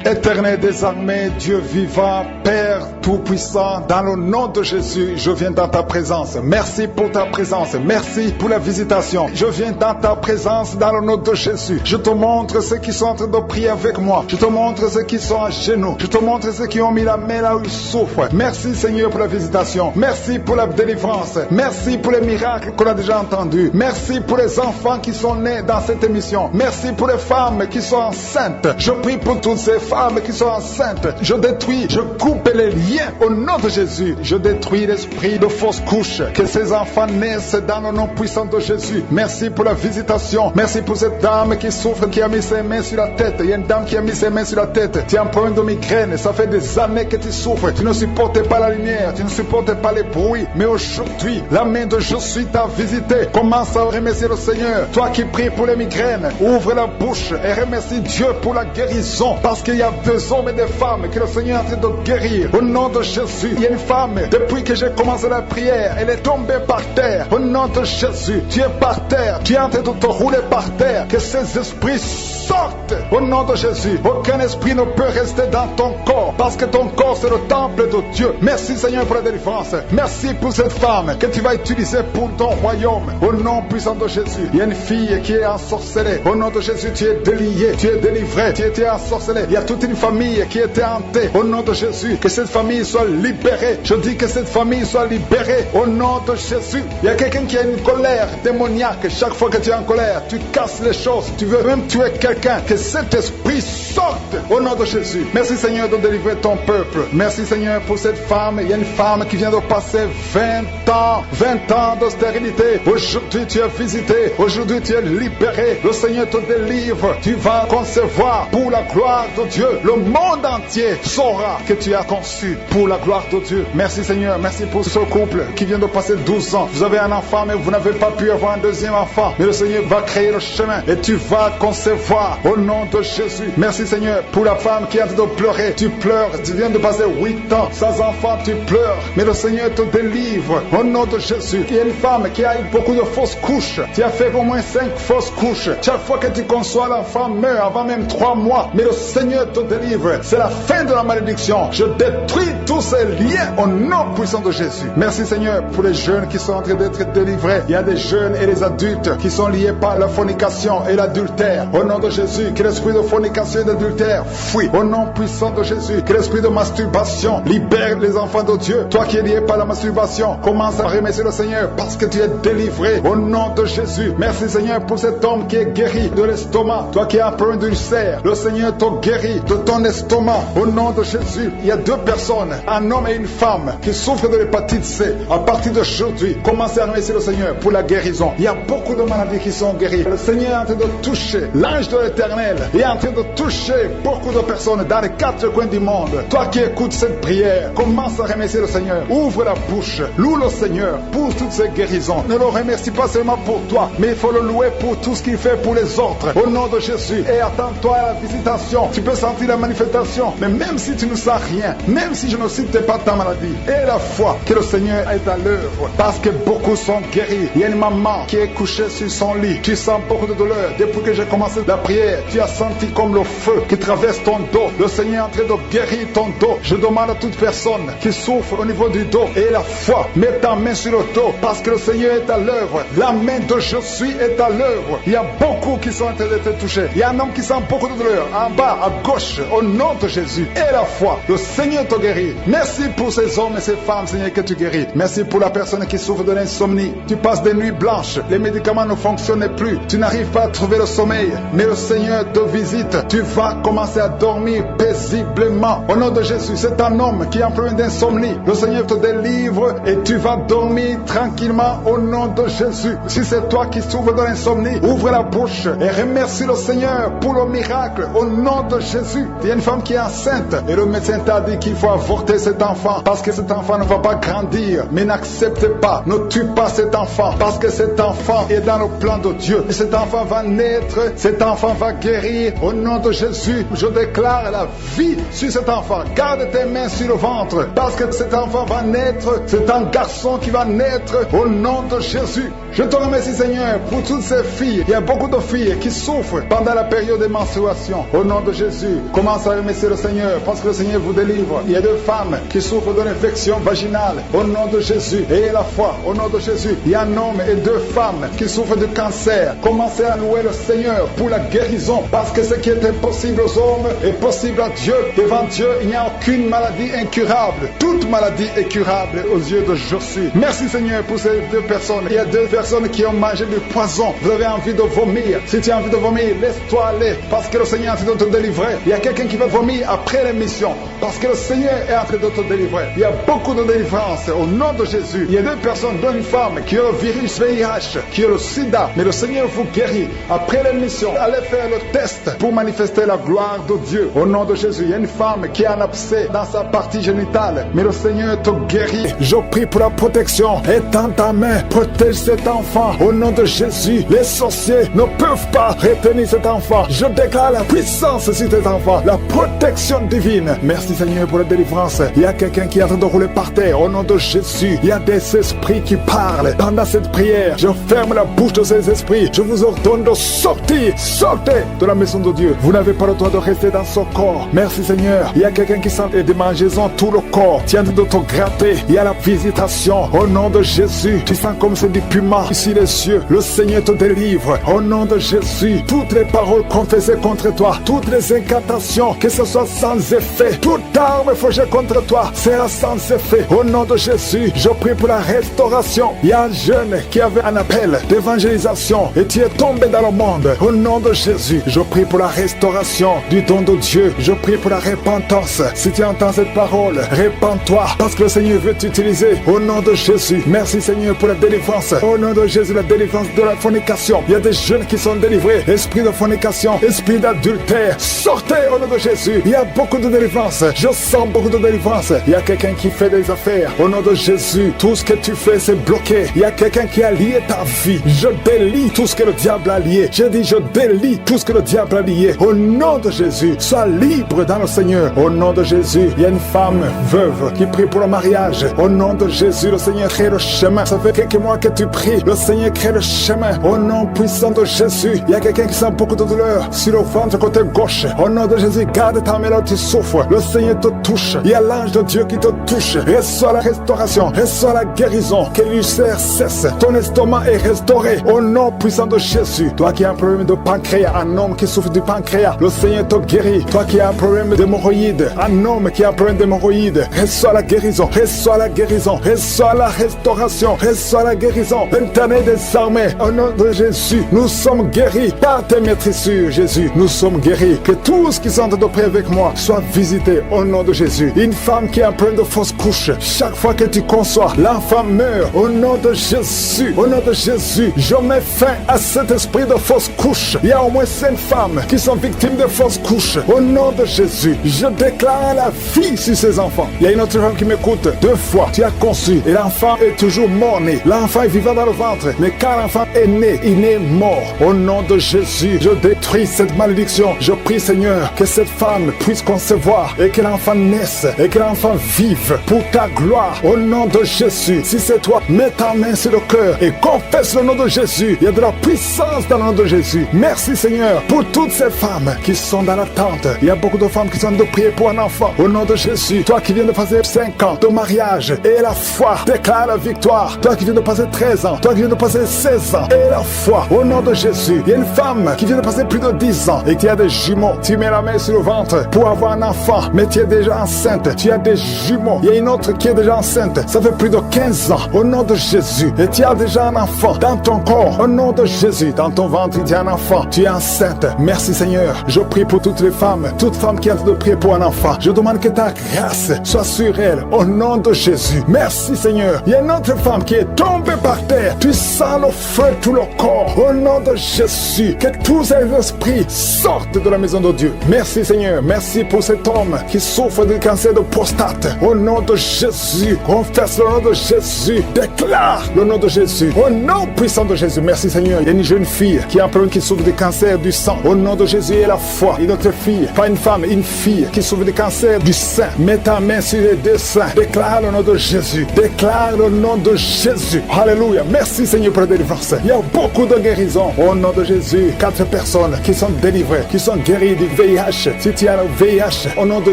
Éternel des armées, Dieu vivant, Père tout-puissant, dans le nom de Jésus, je viens dans ta présence. Merci pour ta présence. Merci pour la visitation. Je viens dans ta présence dans le nom de Jésus. Je te montre ceux qui sont en train de prier avec moi. Je te montre ceux qui sont à genoux. Je te montre ceux qui ont mis la main là où ils souffrent. Merci Seigneur pour la visitation. Merci pour la délivrance. Merci pour les miracles qu'on a déjà entendus. Merci pour les enfants qui sont nés dans cette émission. Merci pour les femmes qui sont enceintes. Je prie pour toutes ces femmes qui sont enceintes. Je détruis, je coupe les liens au nom de Jésus. Je détruis l'esprit de fausse couche. Que ces enfants naissent dans le nom puissant de Jésus. Merci pour la visitation. Merci pour cette dame qui souffre, qui a mis ses mains sur la tête. Il y a une dame qui a mis ses mains sur la tête. Tu as un problème de migraine. Ça fait des années que tu souffres. Tu ne supportes pas la lumière. Tu ne supportes pas les bruits. Mais aujourd'hui, la main de je suis t'a visité. Commence à remercier le Seigneur. Toi qui pries pour les migraines, ouvre la bouche et remercie Dieu pour la guérison. Parce qu'il y a des hommes et des femmes que le Seigneur est en train de guérir. Au nom de Jésus, il y a une femme, depuis que j'ai commencé la prière, elle est tombée par terre. Au nom de Jésus, tu es par terre. Tu es en train de te rouler par terre. Que ces esprits sortent. Au nom de Jésus, aucun esprit ne peut rester dans ton corps. Parce que ton corps, c'est le temple de Dieu. Merci Seigneur pour la délivrance. Merci pour cette femme que tu vas utiliser pour ton royaume. Au nom puissant de Jésus, il y a une fille qui est ensorcelée. Au nom de Jésus, tu es délié, tu es délivré, tu étais ensorcelé. Il y a toute une famille qui était hantée. Au nom de Jésus, que cette famille soit libérée. Je dis que cette famille soit libérée. Au nom de Jésus, il y a quelqu'un qui a une colère démoniaque. Chaque fois que tu es en colère, tu casses les choses. Tu veux même tuer quelqu'un. Que cet esprit sorte. Au nom de Jésus. Merci Seigneur de délivrer ton peuple. Merci Seigneur pour cette femme. Il y a une femme qui vient de passer 20 ans de stérilité. Aujourd'hui tu es visité. Aujourd'hui tu es libéré. Le Seigneur te délivre. Tu vas concevoir pour la gloire de Dieu. Le monde entier saura que tu as conçu pour la gloire de Dieu. Merci Seigneur. Merci pour ce couple qui vient de passer 12 ans. Vous avez un enfant mais vous n'avez pas pu avoir un deuxième enfant. Mais le Seigneur va créer le chemin et tu vas concevoir au nom de Jésus. Merci Seigneur pour la femme qui est en train de pleurer. Tu pleures. Tu viens de passer 8 ans sans enfant. Tu pleures. Mais le Seigneur te délivre au nom de Jésus. Il y a une femme qui a eu beaucoup de fausses couches. Tu as fait au moins 5 fausses couches. Chaque fois que tu conçois, l'enfant meurt avant même 3 mois. Mais le Seigneur te délivre. C'est la fin de la malédiction. Je détruis tous ces liens au nom puissant de Jésus. Merci Seigneur pour les jeunes qui sont en train d'être délivrés. Il y a des jeunes et des adultes qui sont liés par la fornication et l'adultère. Au nom de Jésus, que l'esprit de fornication et d'adultère fuit. Au nom puissant de Jésus, que l'esprit de masturbation libère les enfants de Dieu. Toi qui es lié par la masturbation, commence à remercier le Seigneur parce que tu es délivré. Au nom de Jésus, merci Seigneur pour cet homme qui est guéri de l'estomac. Toi qui as un problème d'ulcère, le Seigneur te guérit. guéris de ton estomac. Au nom de Jésus, il y a 2 personnes, un homme et une femme, qui souffrent de l'hépatite C. À partir d'aujourd'hui, commencez à remercier le Seigneur pour la guérison. Il y a beaucoup de maladies qui sont guéries. Le Seigneur est en train de toucher l'ange de l'Éternel. Il est en train de toucher beaucoup de personnes dans les 4 coins du monde. Toi qui écoutes cette prière, commence à remercier le Seigneur. Ouvre la bouche, loue le Seigneur pour toutes ces guérisons. Ne le remercie pas seulement pour toi, mais il faut le louer pour tout ce qu'il fait pour les autres. Au nom de Jésus, et attends-toi à la visitation. Tu peux sentir la manifestation, mais même si tu ne sens rien, même si je ne cite pas ta maladie, et la foi que le Seigneur est à l'œuvre, parce que beaucoup sont guéris. Il y a une maman qui est couchée sur son lit. Tu sens beaucoup de douleur. Depuis que j'ai commencé la prière, tu as senti comme le feu qui traverse ton dos. Le Seigneur est en train de guérir ton dos. Je demande à toute personne qui souffre au niveau du dos, et la foi, mets ta main sur le dos, parce que le Seigneur est à l'œuvre. La main de je suis est à l'œuvre. Il y a beaucoup qui sont en train d'être touchés. Il y a un homme qui sent beaucoup de douleur en bas, à gauche, au nom de Jésus. Et la foi, le Seigneur te guérit. Merci pour ces hommes et ces femmes, Seigneur, que tu guéris. Merci pour la personne qui souffre de l'insomnie. Tu passes des nuits blanches, les médicaments ne fonctionnent plus, tu n'arrives pas à trouver le sommeil, mais le Seigneur te visite. Tu vas commencer à dormir paisiblement. Au nom de Jésus, c'est un homme qui est en problème d'insomnie. Le Seigneur te délivre et tu vas dormir tranquillement au nom de Jésus. Si c'est toi qui souffres de l'insomnie, ouvre la bouche et remercie le Seigneur pour le miracle au nom de Jésus. Il y a une femme qui est enceinte et le médecin t'a dit qu'il faut avorter cet enfant parce que cet enfant ne va pas grandir. Mais n'accepte pas, ne tue pas cet enfant parce que cet enfant est dans le plan de Dieu. Et cet enfant va naître, cet enfant va guérir au nom de Jésus. Je déclare la vie sur cet enfant. Garde tes mains sur le ventre parce que cet enfant va naître. C'est un garçon qui va naître au nom de Jésus. Je te remercie, Seigneur, pour toutes ces filles. Il y a beaucoup de filles qui souffrent pendant la période de menstruation. Au nom de Jésus, commence à remercier le Seigneur parce que le Seigneur vous délivre. Il y a 2 femmes qui souffrent de l'infection vaginale. Au nom de Jésus, ayez la foi. Au nom de Jésus, il y a un homme et 2 femmes qui souffrent de cancer. Commencez à louer le Seigneur pour la guérison parce que ce qui est impossible aux hommes est possible à Dieu. Devant Dieu, il n'y a aucune maladie incurable. Toute maladie est curable aux yeux de Jésus. Merci, Seigneur, pour ces 2 personnes. Il y a 2 personnes qui ont mangé du poison. Vous avez envie de vomir. Si tu as envie de vomir, laisse-toi aller parce que le Seigneur est en train de te délivrer. Il y a quelqu'un qui va vomir après l'émission parce que le Seigneur est en train de te délivrer. Il y a beaucoup de délivrance au nom de Jésus. Il y a 2 personnes, dont une femme qui a le virus VIH, qui a le sida, mais le Seigneur vous guérit. Après l'émission, allez faire le test pour manifester la gloire de Dieu. Au nom de Jésus, il y a une femme qui a un abcès dans sa partie génitale, mais le Seigneur te guérit. Je prie pour la protection. Étends ta main, protège cet enfant. Au nom de Jésus, les sorciers ne peuvent pas retenir cet enfant. Je déclare la puissance sur cet enfant, la protection divine. Merci, Seigneur, pour la délivrance. Il y a quelqu'un qui est en train de rouler par terre. Au nom de Jésus, il y a des esprits qui parlent. Pendant cette prière, je ferme la bouche de ces esprits. Je vous ordonne de sortir. Sortez de la maison de Dieu. Vous n'avez pas le droit de rester dans ce corps. Merci, Seigneur. Il y a quelqu'un qui sent des démangeaisons tout le corps. Tiens de te gratter. Il y a la visitation. Au nom de Jésus, tu sens comme c'est du piment ici les yeux. Le Seigneur te délivre. Au nom de Jésus, toutes les paroles confessées contre toi, toutes les incantations, que ce soit sans effet, toute arme forgée contre toi sera sans effet. Au nom de Jésus, je prie pour la restauration. Il y a un jeune qui avait un appel d'évangélisation et tu es tombé dans le monde. Au nom de Jésus, je prie pour la restauration du don de Dieu. Je prie pour la repentance. Si tu entends cette parole, répands-toi parce que le Seigneur veut t'utiliser. Au nom de Jésus, merci, Seigneur, pour la délivrance. Au nom de Jésus, la délivrance de la fornication. Il y a des jeunes qui sont délivrés. Esprit de fornication, esprit d'adultère, sortez au nom de Jésus. Il y a beaucoup de délivrance. Je sens beaucoup de délivrance. Il y a quelqu'un qui fait des affaires. Au nom de Jésus, tout ce que tu fais, c'est bloqué. Il y a quelqu'un qui a lié ta vie. Je délie tout ce que le diable a lié. Je dis, je délie tout ce que le diable a lié. Au nom de Jésus, sois libre dans le Seigneur. Au nom de Jésus, il y a une femme veuve qui prie pour le mariage. Au nom de Jésus, le Seigneur crée le chemin. Ça fait quelques mois que tu pries. Le Seigneur crée le chemin. Au nom puissant de Jésus, il y a quelqu'un qui sent beaucoup de douleur sur le ventre côté gauche. Au nom de Jésus, garde ta main là où tu souffres. Le Seigneur te touche. Il y a l'ange de Dieu qui te touche. Reçois la restauration. Reçois la guérison. Que l'ulcère cesse. Ton estomac est restauré. Au nom puissant de Jésus. Toi qui as un problème de pancréas, un homme qui souffre du pancréas, le Seigneur te guérit. Toi qui as un problème d'hémorroïdes, un homme qui a un problème d'hémorroïdes, reçois la guérison. Reçois la guérison. Reçois la restauration. Reçois la guérison. l'Éternel des armées, au nom de Jésus, nous sommes guéris par tes maîtrisures, Jésus. Nous sommes guéris. Que tous qui sont en train de prier avec moi soient visités au nom de Jésus. Une femme qui a un problème de fausse couche, chaque fois que tu conçois, l'enfant meurt au nom de Jésus. Au nom de Jésus, je mets fin à cet esprit de fausse couche. Il y a au moins 5 femmes qui sont victimes de fausses couches. Au nom de Jésus, je déclare la vie sur ces enfants. Il y a une autre femme qui m'écoute. 2 fois, tu as conçu et l'enfant est toujours mort-né. L'enfant est vivant dans le ventre, mais quand l'enfant est né, il est mort. Au nom de Jésus, je détruis cette malédiction. Je prie, Seigneur, que cette femme puisse concevoir et que l'enfant naisse et que l'enfant vive pour ta gloire. Au nom de Jésus, si c'est toi, mets ta main sur le cœur et confesse le nom de Jésus. Il y a de la puissance dans le nom de Jésus. Merci, Seigneur, pour toutes ces femmes qui sont dans l'attente. Il y a beaucoup de femmes qui sont en train de prier pour un enfant. Au nom de Jésus, toi qui viens de passer 5 ans de mariage et la foi déclare la victoire. Toi qui viens de passer 13 ans, toi qui viens de passer 16 ans et la foi. Au nom de Jésus, il y a une femme qui vient de passer plus de 10 ans et qui a des jumeaux. Tu mets la main sur le ventre pour avoir un enfant, mais tu es déjà enceinte. Tu as des jumeaux. Il y a une autre qui est déjà enceinte. Ça fait plus de 15 ans. Au nom de Jésus. Et tu as déjà un enfant dans ton corps. Au nom de Jésus. Dans ton ventre, tu as un enfant. Tu es enceinte. Merci, Seigneur. Je prie pour toutes les femmes. Toutes femmes qui ont de prier pour un enfant. Je demande que ta grâce soit sur elles. Au nom de Jésus. Merci, Seigneur. Il y a une autre femme qui est tombée par terre. Tu sens le feu tout le corps. Au nom de Jésus. Que tous ces esprits sortent de la maison de Dieu. Merci, Seigneur. Merci pour cet homme qui souffre du cancer de prostate. Au nom de Jésus. Confesse le nom de Jésus. Déclare le nom de Jésus. Au nom puissant de Jésus. Merci, Seigneur. Il y a une jeune fille qui a un problème qui souffre du cancer du sang. Au nom de Jésus et la foi. Une autre fille, pas une femme, une fille qui souffre du cancer du sein. Mets ta main sur les 2 seins. Déclare le nom de Jésus. Déclare le nom de Jésus. Alléluia. Merci, Seigneur, pour la délivrance. Il y a beaucoup de guérisons. Au nom de Jésus. 4 personnes qui sont délivrées, qui sont guéries du VIH. Si tu as le VIH, au nom de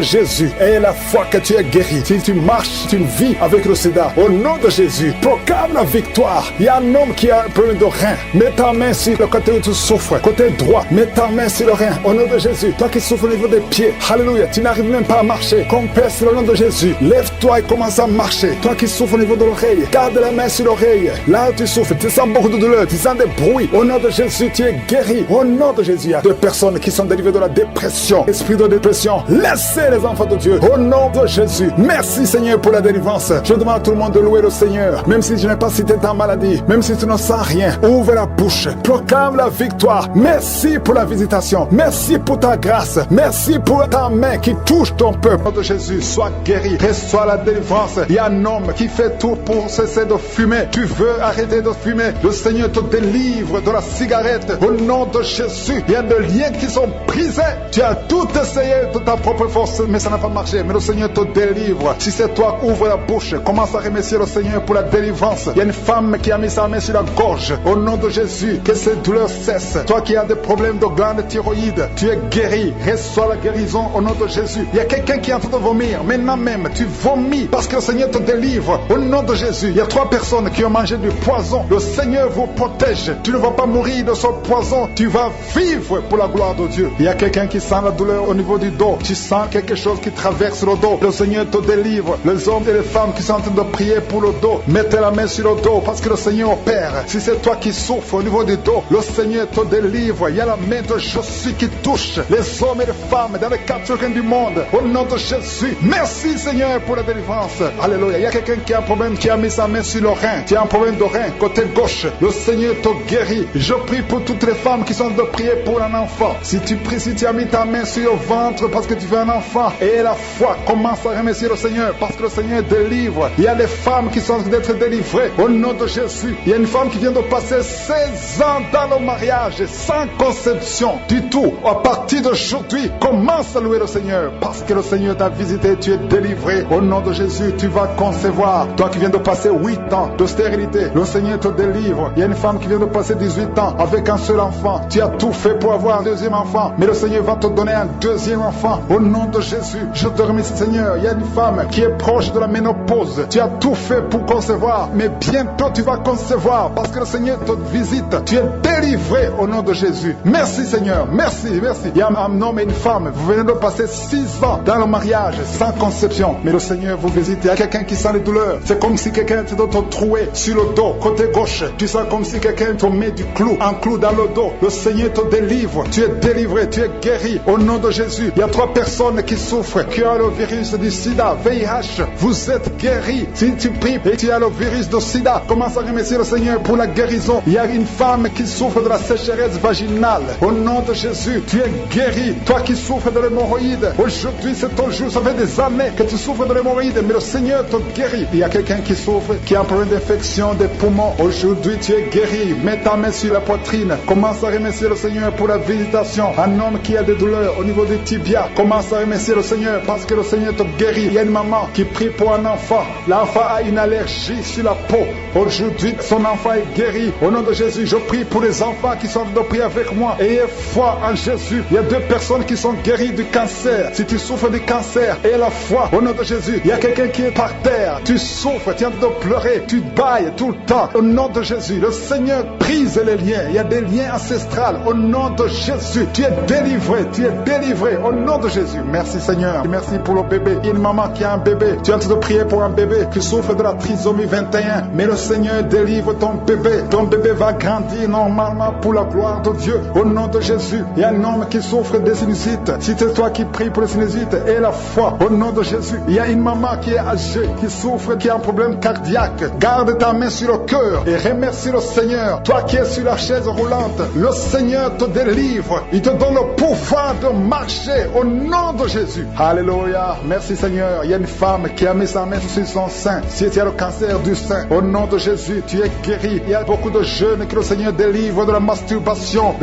Jésus, et la foi que tu es guéri. Si tu marches, tu vis avec le sida, au nom de Jésus, proclame la victoire. Il y a un homme qui a un problème de rein. Mets ta main sur le côté où tu souffres, côté droit. Mets ta main sur le rein, au nom de Jésus. Toi qui souffres au niveau des pieds, alléluia, tu n'arrives même pas à marcher. Confesse le nom de Jésus. Lève-toi et commence à marcher. Toi qui souffres au niveau de l'oreille, garde la main sur l'oreille. Là où tu souffres, tu sens beaucoup de douleur, tu sens des bruits. Au nom de Jésus, tu es guéri. Au nom de Jésus, il y a 2 personnes qui sont délivrées de la dépression. Esprit de dépression, laissez les enfants de Dieu. Au nom de Jésus. Merci, Seigneur, pour la délivrance. Je demande à tout le monde de louer le Seigneur. Même si je n'ai pas cité ta maladie, même si tu ne sens rien, ouvre la bouche. Proclame la victoire. Merci pour la visitation. Merci pour ta grâce. Merci pour ta main qui touche ton peuple. Au nom de Jésus, sois guéri. Reçois la délivrance. Il y a un homme qui fait tout pour cesser de fumer. Tu veux arrêter de fumer. Le Seigneur te délivre de la cigarette. Au nom de Jésus, il y a des liens qui sont brisés. Tu as tout essayé de ta propre force, mais ça n'a pas marché. Mais le Seigneur te délivre. Si c'est toi, ouvre la bouche. Commence à remercier le Seigneur pour la délivrance. Il y a une femme qui a mis sa main sur la gorge. Au nom de Jésus, que ces douleurs cessent. Toi qui as des problèmes de glande thyroïde, tu es guéri. Reçois la guérison au nom de Jésus. Il y a quelqu'un qui est en train de vomir. Maintenant même, tu vomis parce que le Seigneur te délivre. Au nom de Jésus, il y a 3 personnes qui ont mangé du poison. Le Seigneur vous protège. Tu ne vas pas mourir de ce poison. Tu vas vivre pour la gloire de Dieu. Il y a quelqu'un qui sent la douleur au niveau du dos. Tu sens quelque chose qui traverse le dos. Le Seigneur te délivre. Les hommes et les femmes qui sont en train de prier pour le dos, mettez la main sur le dos parce que le Seigneur opère. Si c'est toi qui souffres au niveau du dos, le Seigneur te délivre. Il y a la main de Jésus qui touche les hommes et les femmes dans les 4 coins du monde. Au nom de Jésus, merci Seigneur pour la délivrance. Alléluia. Il y a quelqu'un qui a un problème, qui a mis sa main sur le rein. Tu as un problème de rein, côté gauche. Le Seigneur te guérit. Je prie pour toutes les femmes qui sont de prier pour un enfant. Si tu pries, si tu as mis ta main sur le ventre parce que tu veux un enfant, et la foi, commence à remercier le Seigneur parce que le Seigneur délivre. Il y a des femmes qui sont d'être délivrées au nom de Jésus. Il y a une femme qui vient de passer 16 ans dans le mariage sans conception du tout. À partir d'aujourd'hui, commence à louer le Seigneur parce que le Seigneur t'a visité, tu es délivré. Au nom de Jésus, tu vas concevoir. Toi qui viens de passer 8 ans de stérilité, le Seigneur te délivre. Il y a une femme qui vient de passer 18 ans avec un seul enfant. Tu as tout fait pour avoir un deuxième enfant, mais le Seigneur va te donner un deuxième enfant. Au nom de Jésus, je te remercie Seigneur. Il y a une femme qui est proche de la ménopause. Tu as tout fait pour concevoir, mais bientôt tu vas concevoir parce que le Seigneur te visite. Tu es délivré délivrés au nom de Jésus. Merci Seigneur, merci. Il y a un homme et une femme, vous venez de passer 6 ans dans le mariage sans conception, mais le Seigneur vous visite. Il y a quelqu'un qui sent les douleurs, c'est comme si quelqu'un te troué sur le dos, côté gauche, tu sens comme si quelqu'un te met un clou dans le dos. Le Seigneur te délivre, tu es délivré, tu es guéri au nom de Jésus. Il y a 3 personnes qui souffrent, qui ont le virus du sida, VIH, vous êtes guéris. Si tu pries et tu as le virus du sida, commence à remercier le Seigneur pour la guérison. Il y a une femme qui souffre de la sécheresse vaginale, au nom de Jésus, tu es guéri. Toi qui souffres de l'hémorroïde, aujourd'hui c'est ton jour, ça fait des années que tu souffres de l'hémorroïde, mais le Seigneur te guérit. Il y a quelqu'un qui souffre, qui a un problème d'infection des poumons, aujourd'hui tu es guéri. Mets ta main sur la poitrine, commence à remercier le Seigneur pour la visitation. Un homme qui a des douleurs au niveau des tibias, commence à remercier le Seigneur parce que le Seigneur te guérit. Il y a une maman qui prie pour un enfant, l'enfant a une allergie sur la peau, aujourd'hui son enfant est guéri. Au nom de Jésus, je prie pour les enfants qui sont de prier avec moi. Ayez foi en Jésus. Il y a 2 personnes qui sont guéries du cancer. Si tu souffres du cancer, aie la foi au nom de Jésus. Il y a quelqu'un qui est par terre, tu souffres, tu es en train de pleurer, tu bailles tout le temps. Au nom de Jésus, le Seigneur brise les liens. Il y a des liens ancestrales. Au nom de Jésus, tu es délivré au nom de Jésus. Merci Seigneur. Merci pour le bébé. Il y a une maman qui a un bébé. Tu es en train de prier pour un bébé qui souffre de la trisomie 21. Mais le Seigneur délivre ton bébé. Ton bébé va grandir normalement pour la gloire de Dieu. Au nom de Jésus. Il y a un homme qui souffre de sinusite. Si c'est toi qui pries pour le sinusite, aie la foi au nom de Jésus. Il y a une maman qui est âgée, qui souffre, qui a un problème cardiaque. Garde ta main sur le cœur et remercie le Seigneur. Toi qui es sur la chaise roulante, le Seigneur te délivre. Il te donne le pouvoir de marcher au nom de Jésus. Alléluia. Merci Seigneur. Il y a une femme qui a mis sa main sur son sein. Si tu as le cancer du sein, au nom de Jésus, tu es guéri. Il y a beaucoup de jeunes que le Seigneur délivre de la masturbation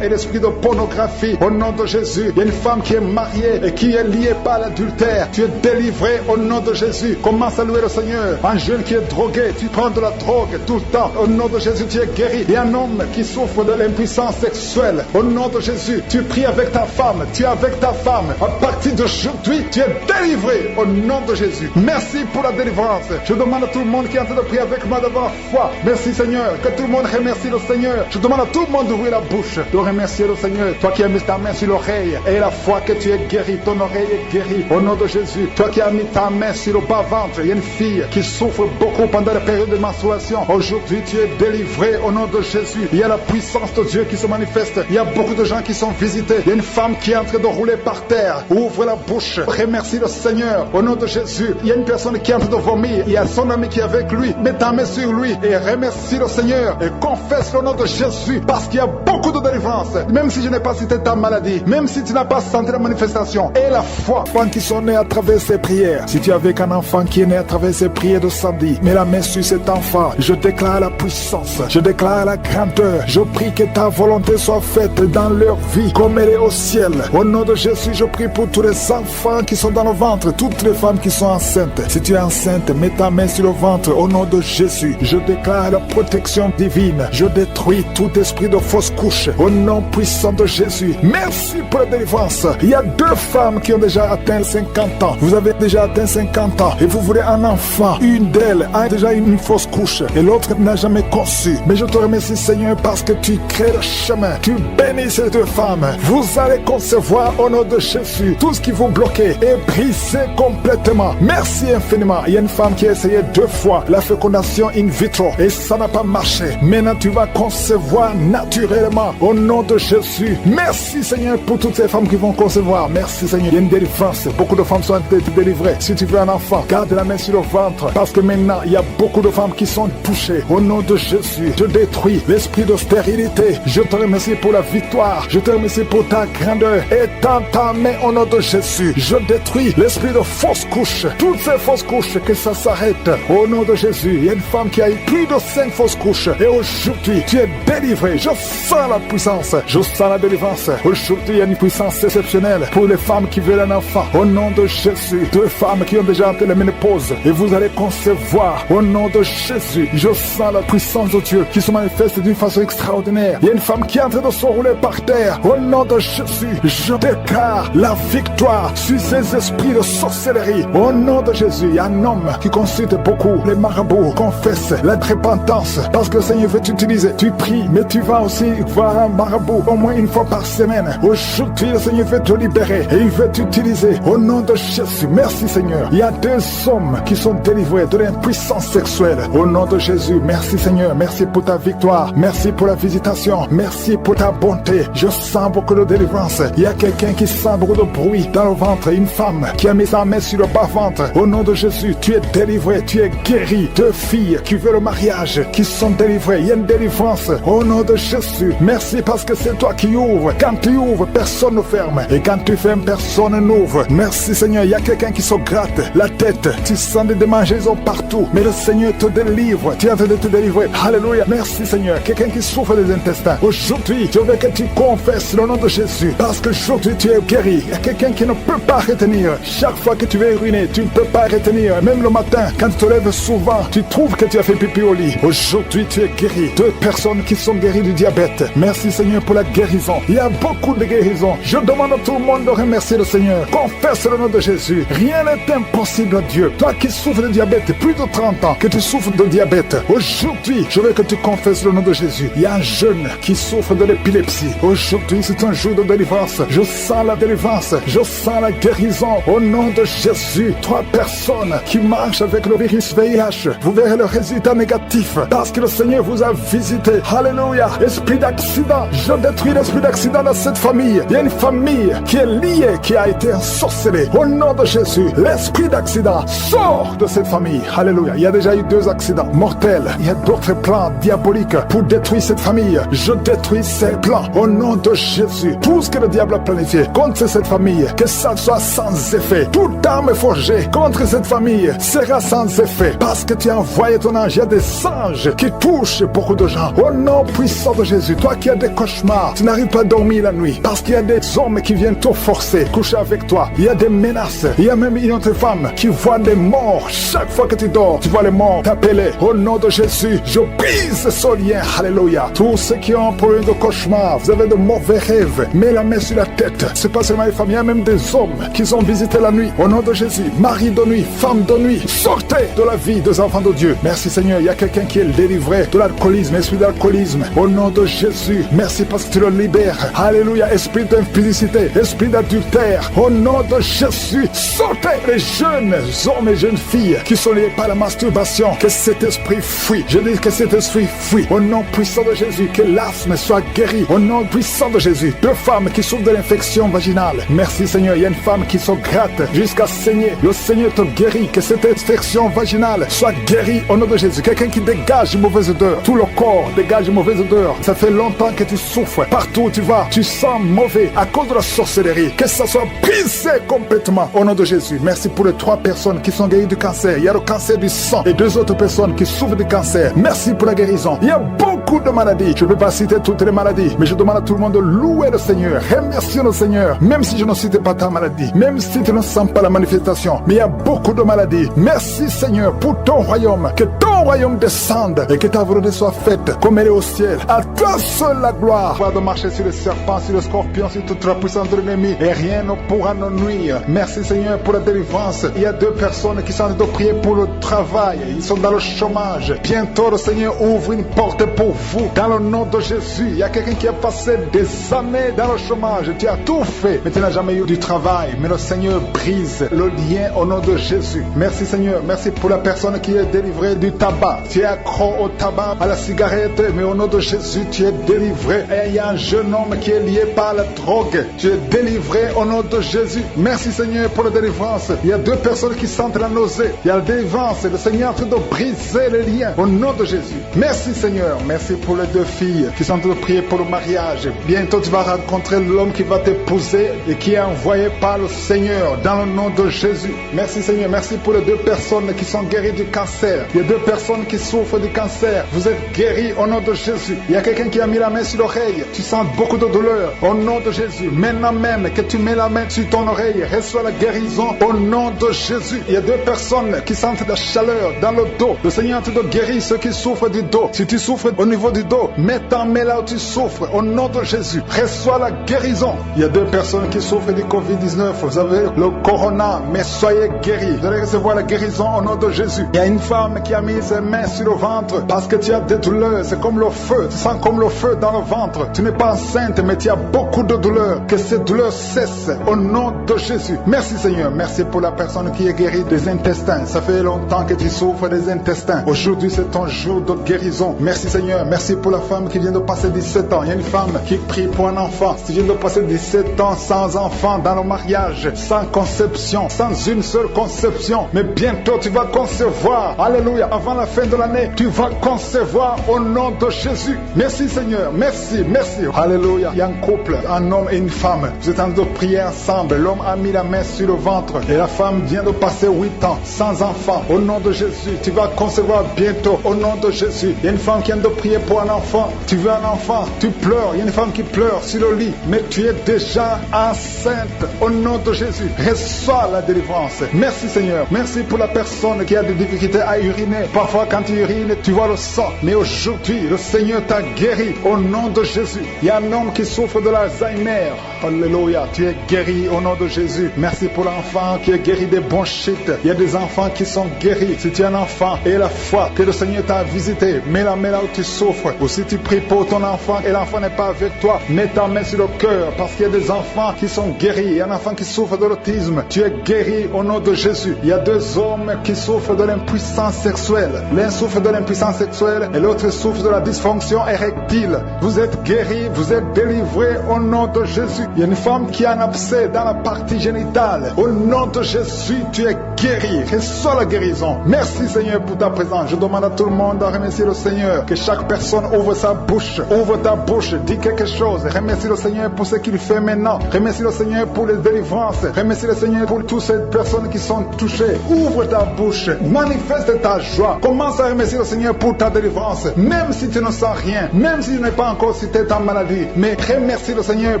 et l'esprit de pornographie. Au nom de Jésus, il y a une femme qui est mariée et qui est liée par l'adultère. Tu es délivré au nom de Jésus. Commence à louer le Seigneur. Un jeune qui est drogué, tu prends de la drogue tout le temps. Au nom de Jésus, tu es guéri. Il y a un homme qui souffre de l'impuissance sexuelle. Au nom de Jésus, tu pries avec ta femme. Tu es avec ta femme. À partir d'aujourd'hui, tu es délivré au nom de Jésus. Merci pour la délivrance. Je demande à tout le monde qui est en train de prier avec moi d'avoir foi. Merci Seigneur. Que tout le monde remercie le Seigneur. Je demande à tout le monde d'ouvrir la bouche, de remercier le Seigneur. Toi qui as mis ta main sur l'oreille et la foi que tu es guéri, ton oreille est guérie au nom de Jésus. Toi qui as mis ta main sur le bas-ventre, il y a une fille qui souffre beaucoup pendant la période de menstruation. Aujourd'hui, tu es délivré au nom de Jésus. Il y a la puissance de Dieu qui se manifeste. Il y a beaucoup de gens qui sont visités. Il y a une femme qui est en train de rouler par terre. Ouvre la bouche. Remercie le Seigneur au nom de Jésus. Il y a une personne qui est en train de vomir. Il y a son ami qui est avec lui. Mets ta main sur lui et remercie le Seigneur et confesse le nom de Jésus parce qu'il y a beaucoup de délivrance. Même si je n'ai pas cité ta maladie, même si tu n'as pas senti la manifestation, et la foi. Enfants qui sont nés à travers ces prières. Si tu es avec un enfant qui est né à travers ces prières de samedi, mets la main sur cet enfant. Je déclare la puissance. Je déclare la grandeur. Je prie que ta volonté soit faite dans leur vie comme elle est au ciel. Au nom de Jésus, je prie pour tous les enfants qui sont dans le ventre, toutes les femmes qui sont enceintes. Si tu es enceinte, mets ta main sur le ventre au nom de Jésus. Je déclare la protection divine. Je détruis tout esprit de fausse couche au nom puissant de Jésus. Merci pour la délivrance. Il y a 2 femmes qui ont déjà atteint 50 ans. Vous avez déjà atteint 50 ans et vous voulez un enfant. Une d'elles a déjà une fausse couche et l'autre n'a jamais conçu. Mais je te remercie Seigneur parce que tu crées le chemin. Tu bénis ces 2 femmes. Vous allez concevoir au nom de Jésus. Tout ce qui vous bloquait est brisé complètement. Merci infiniment. Il y a une femme qui a essayé 2 fois la fécondation in vitro et ça n'a pas marché. Maintenant tu vas concevoir naturellement au nom de Jésus. Merci Seigneur pour toutes ces femmes qui vont concevoir. Merci Seigneur. Il y a une délivrance. Beaucoup de femmes sont délivrées. Si tu veux un enfant, garde la main sur le ventre parce que maintenant il y a beaucoup de femmes qui sont touchées. Au nom de Jésus, je détruis l'esprit de stérilité. Je te remercie pour la victoire. Je te remercie pour ta grandeur. Étends ta main au nom de Jésus. Je détruis l'esprit de fausse couche. Toutes ces fausses couches, que ça s'arrête. Au nom de Jésus, il y a une femme qui a eu plus de 5 fausses couches. Et aujourd'hui, tu es délivré. Je sens la puissance. Je sens la délivrance. Aujourd'hui, il y a une puissance exceptionnelle pour les femmes qui veulent un enfant. Au nom de Jésus, 2 femmes qui ont déjà atteint la ménopause. Et vous allez concevoir. Au nom de Jésus, je sens la puissance de Dieu qui se manifeste d'une façon extraordinaire. Il y a une femme qui est en train de se rouler par terre. Au nom de Jésus, je déclare la victoire sur ces esprits de sorcellerie. Au nom de Jésus, il y a un homme qui consulte beaucoup les marabouts, confesse la repentance parce que le Seigneur veut t'utiliser. tu pries, mais tu vas aussi voir un marabout au moins une fois par semaine. Aujourd'hui, le Seigneur veut te libérer et il veut t'utiliser au nom de Jésus. Merci Seigneur. Il y a 2 hommes qui sont délivrés de l'impuissance sexuelle. Au nom de Jésus, merci Seigneur. Merci pour ta victoire. Merci pour la visitation. Merci pour ta bonté. Je sens beaucoup de délivrance. Il y a quelqu'un qui sent beaucoup de bruit dans le ventre. Une femme qui a mis sa main sur le bas-ventre. Au nom de Jésus, tu es délivré, tu es guéri. 2 filles qui veulent le mariage, qui sont délivrées. Il y a une délivrance. Au nom de Jésus, merci parce que c'est toi qui ouvres. Quand tu ouvres, personne ne ferme. Et quand tu fermes, personne n'ouvre. Merci Seigneur. Il y a quelqu'un qui se gratte la tête. Tu sens des démangeaisons partout. Mais le Seigneur te délivre. Tu es en train de te délivrer. Alléluia. Merci Seigneur. Quelqu'un qui souffre des intestins. Aujourd'hui, je veux que tu confesses le nom de Jésus. Parce qu'aujourd'hui, tu es guéri. Il y a quelqu'un qui ne peut pas retenir. Chaque fois que tu veux uriner, tu ne peux pas retenir. Même le matin, quand tu te lèves souvent, tu trouves que tu as fait pipi au lit. Aujourd'hui, tu es guéri. 2 personnes qui sont guéries du diabète. Merci Seigneur pour la guérison. Il y a beaucoup de guérisons. Je demande à tout le monde de remercier le Seigneur. Confesse le nom de Jésus. Rien n'est impossible à Dieu. Toi qui souffres de diabète, plus de 30 ans que tu souffres de diabète. Aujourd'hui, je veux que tu confesses le nom de Jésus. Il y a un jeune qui souffre de l'épilepsie. Aujourd'hui, c'est un jour de délivrance. Je sens la délivrance. Je sens la guérison. Au nom de Jésus, 3 personnes qui marchent avec le virus VIH. Vous verrez le résultat négatif parce que le Seigneur vous a visité. Alléluia. Esprit d'accident. Je détruis l'esprit d'accident dans cette famille. Il y a une famille qui est liée, qui a été ensorcelée. Au nom de Jésus, l'esprit d'accident sort de cette famille. Alléluia. Il y a déjà eu 2 accidents mortels. Il y a d'autres plans diaboliques pour détruire cette famille. Je détruis ces plans au nom de Jésus. Tout ce que le diable a planifié contre cette famille, que ça soit sans effet. Toute arme forgée contre cette famille sera sans effet parce que tu as envoyé ton ange. Il y a des anges qui touchent beaucoup de gens. Au nom puissant de Jésus, toi qui as des cauchemars, tu n'arrives pas à dormir la nuit parce qu'il y a des hommes qui viennent te forcer, coucher avec toi. Il y a des menaces. Il y a même une autre femme qui voit des morts. Chaque fois que tu dors, tu vois les morts t'appeler. Au nom de Jésus, je brise ce lien. Alléluia. Tous ceux qui ont un problème de cauchemar, vous avez de mauvais rêves, mets la main sur la tête. C'est pas seulement les femmes, il y a même des hommes qui sont visités la nuit. Au nom de Jésus, mari de nuit, femme de nuit, sortez de la vie des enfants de Dieu. Merci Seigneur. Il y a quelqu'un qui est délivré de l'alcoolisme, esprit d'alcoolisme. Au nom de Jésus, merci parce que tu le libères. Alléluia. Esprit d'impudicité, esprit d'adultère. Au nom de Jésus, sortez les jeunes hommes et jeunes filles qui sont liés par la masturbation. Que cet esprit fuit. Je dis que cet esprit fuit. Au nom puissant de Jésus, que l'asthme soit guéri. Au nom puissant de Jésus. 2 femmes qui souffrent de l'infection vaginale. Merci Seigneur. Il y a une femme qui se gratte jusqu'à saigner. Le Seigneur te guérit. Que cette infection vaginale soit guérie au nom de Jésus. Quelqu'un qui dégage une mauvaise odeur. Tout le corps dégage une mauvaise odeur. Ça fait longtemps que tu souffres. Partout où tu vas, tu sens mauvais à cause de la sorcellerie. Que ça soit brisé complètement au nom de Jésus. Merci pour les 3 personnes qui sont guéries du cancer. Il y a le cancer du sang et 2 autres personnes qui souffrent du cancer. Merci pour la guérison. Il y a beaucoup de maladies. Je ne peux pas citer toutes les maladies, mais je demande à tout le monde de louer le Seigneur. Remercier le Seigneur. Même si je ne cite pas ta maladie, même si tu ne sens pas la manifestation, mais il y a beaucoup de maladies. Merci Seigneur pour ton royaume. Que ton royaume descende et que ta volonté soit faite comme elle est au ciel. À toi seul la gloire. On va marcher sur les serpents, sur les scorpions, sur toute la puissance de l'ennemi et rien ne pourra nous nuire. Merci Seigneur pour la délivrance. Il y a 2 personnes qui sont en train de prier pour le travail. Ils sont dans le chômage. Bientôt le Seigneur ouvre une porte pour vous. Dans le nom de Jésus, il y a quelqu'un qui a passé des années dans le chômage. Tu as tout fait, mais tu n'as jamais eu du travail. Mais le Seigneur brise le lien au nom de Jésus. Merci Seigneur. Merci pour la personne qui est délivrée du tabac. Tu es accro au tabac, à la cigarette, mais au nom de Jésus, tu es délivré. Et il y a un jeune homme qui est lié par la drogue. Tu es délivré au nom de Jésus. Merci Seigneur pour la délivrance. Il y a 2 personnes qui sentent la nausée. Il y a la délivrance. Le Seigneur est en train de briser les liens au nom de Jésus. Merci Seigneur. Merci pour les 2 filles qui sont en train de prier pour le mariage. Bientôt tu vas rencontrer l'homme qui va t'épouser et qui est envoyé par le Seigneur dans le nom de Jésus. Merci Seigneur. Merci pour les 2 personnes qui sont guéries du cancer. Il y a 2 personnes qui souffrent du cancer. Vous êtes guéris au nom de Jésus. Il y a quelqu'un qui a mis la main sur l'oreille. Tu sens beaucoup de douleur au nom de Jésus. Maintenant même que tu mets la main sur ton oreille, reçois la guérison au nom de Jésus. Il y a 2 personnes qui sentent la chaleur dans le dos. Le Seigneur te guérit ceux qui souffrent du dos. Si tu souffres au niveau du dos, mets ta main là où tu souffres au nom de Jésus. Reçois la guérison. Il y a 2 personnes qui souffrent du Covid-19. Vous avez le corona, mais soyez guéris. Vous allez recevoir la guérison au nom de Jésus. Il y a une femme qui a mis ses mains sur le ventre parce que tu as des douleurs. C'est comme le feu. Tu sens comme le feu dans le ventre. Tu n'es pas enceinte, mais tu as beaucoup de douleurs. Que ces douleurs cessent au nom de Jésus. Merci Seigneur. Merci pour la personne qui est guérie des intestins. Ça fait longtemps que tu souffres des intestins. Aujourd'hui, c'est ton jour de guérison. Merci Seigneur. Merci pour la femme qui vient de passer 17 ans. Il y a une femme qui prie pour un enfant. Tu viens de passer 17 ans sans enfant dans le mariage, sans conception, sans une seule conception. Mais bientôt, tu vas concevoir. Alléluia. Avant la fin de l'année, tu vas concevoir au nom de Jésus. Merci Seigneur. Merci, merci. Alléluia. Il y a un couple, un homme et une femme. Vous êtes en train de prier ensemble. L'homme a mis la main sur le ventre et la femme vient de passer 8 ans sans enfant. Au nom de Jésus, tu vas concevoir bientôt. Au nom de Jésus. Il y a une femme qui vient de prier pour un enfant. Tu veux un enfant, tu pleures. Il y a une femme qui pleure sur le lit, mais tu es déjà enceinte. Au nom de Jésus, reçois la délivrance. Merci Seigneur. Merci pour la personne qui a des difficultés à uriner. Parfois quand tu urines, tu vois le sang. Mais aujourd'hui, le Seigneur t'a guéri. Au nom de Jésus. Il y a un homme qui souffre de l'Alzheimer. Alléluia. Tu es guéri au nom de Jésus. Merci pour l'enfant qui est guéri des bronchites. Il y a des enfants qui sont guéris. Si tu es un enfant et la foi que le Seigneur t'a visité, mets-la là où tu souffres. Ou si tu pries pour ton enfant et l'enfant n'est pas avec toi, mets ta main sur le cœur parce qu'il y a des enfants qui sont guéris. Il y a un enfant qui souffre de l'autisme. Tu es guéri au nom de Jésus. Il y a 2 hommes qui souffrent de l'impuissance sexuelle. L'un souffre de l'impuissance sexuelle et l'autre souffre de la dysfonction érectile. Vous êtes guéris, vous êtes délivrés au nom de Jésus. Il y a une femme qui a un abcès dans la partie génitale. Au nom de Jésus, tu es guéri. Reçois la guérison. Merci Seigneur pour ta présence. Je demande à tout le monde de remercier le Seigneur. Que chaque personne ouvre sa bouche. Ouvre ta bouche. Dis quelque chose. Remercie le Seigneur pour ce qu'il fait maintenant. Remercie le Seigneur pour les délivrances. Remercie le Seigneur pour toutes ces personnes qui sont touchées. Ouvre ta bouche. Manifeste ta joie. Commence à remercier le Seigneur pour ta délivrance. Même si tu ne sens rien. Même si tu n'es pas encore cité ta maladie. Mais remercie le Seigneur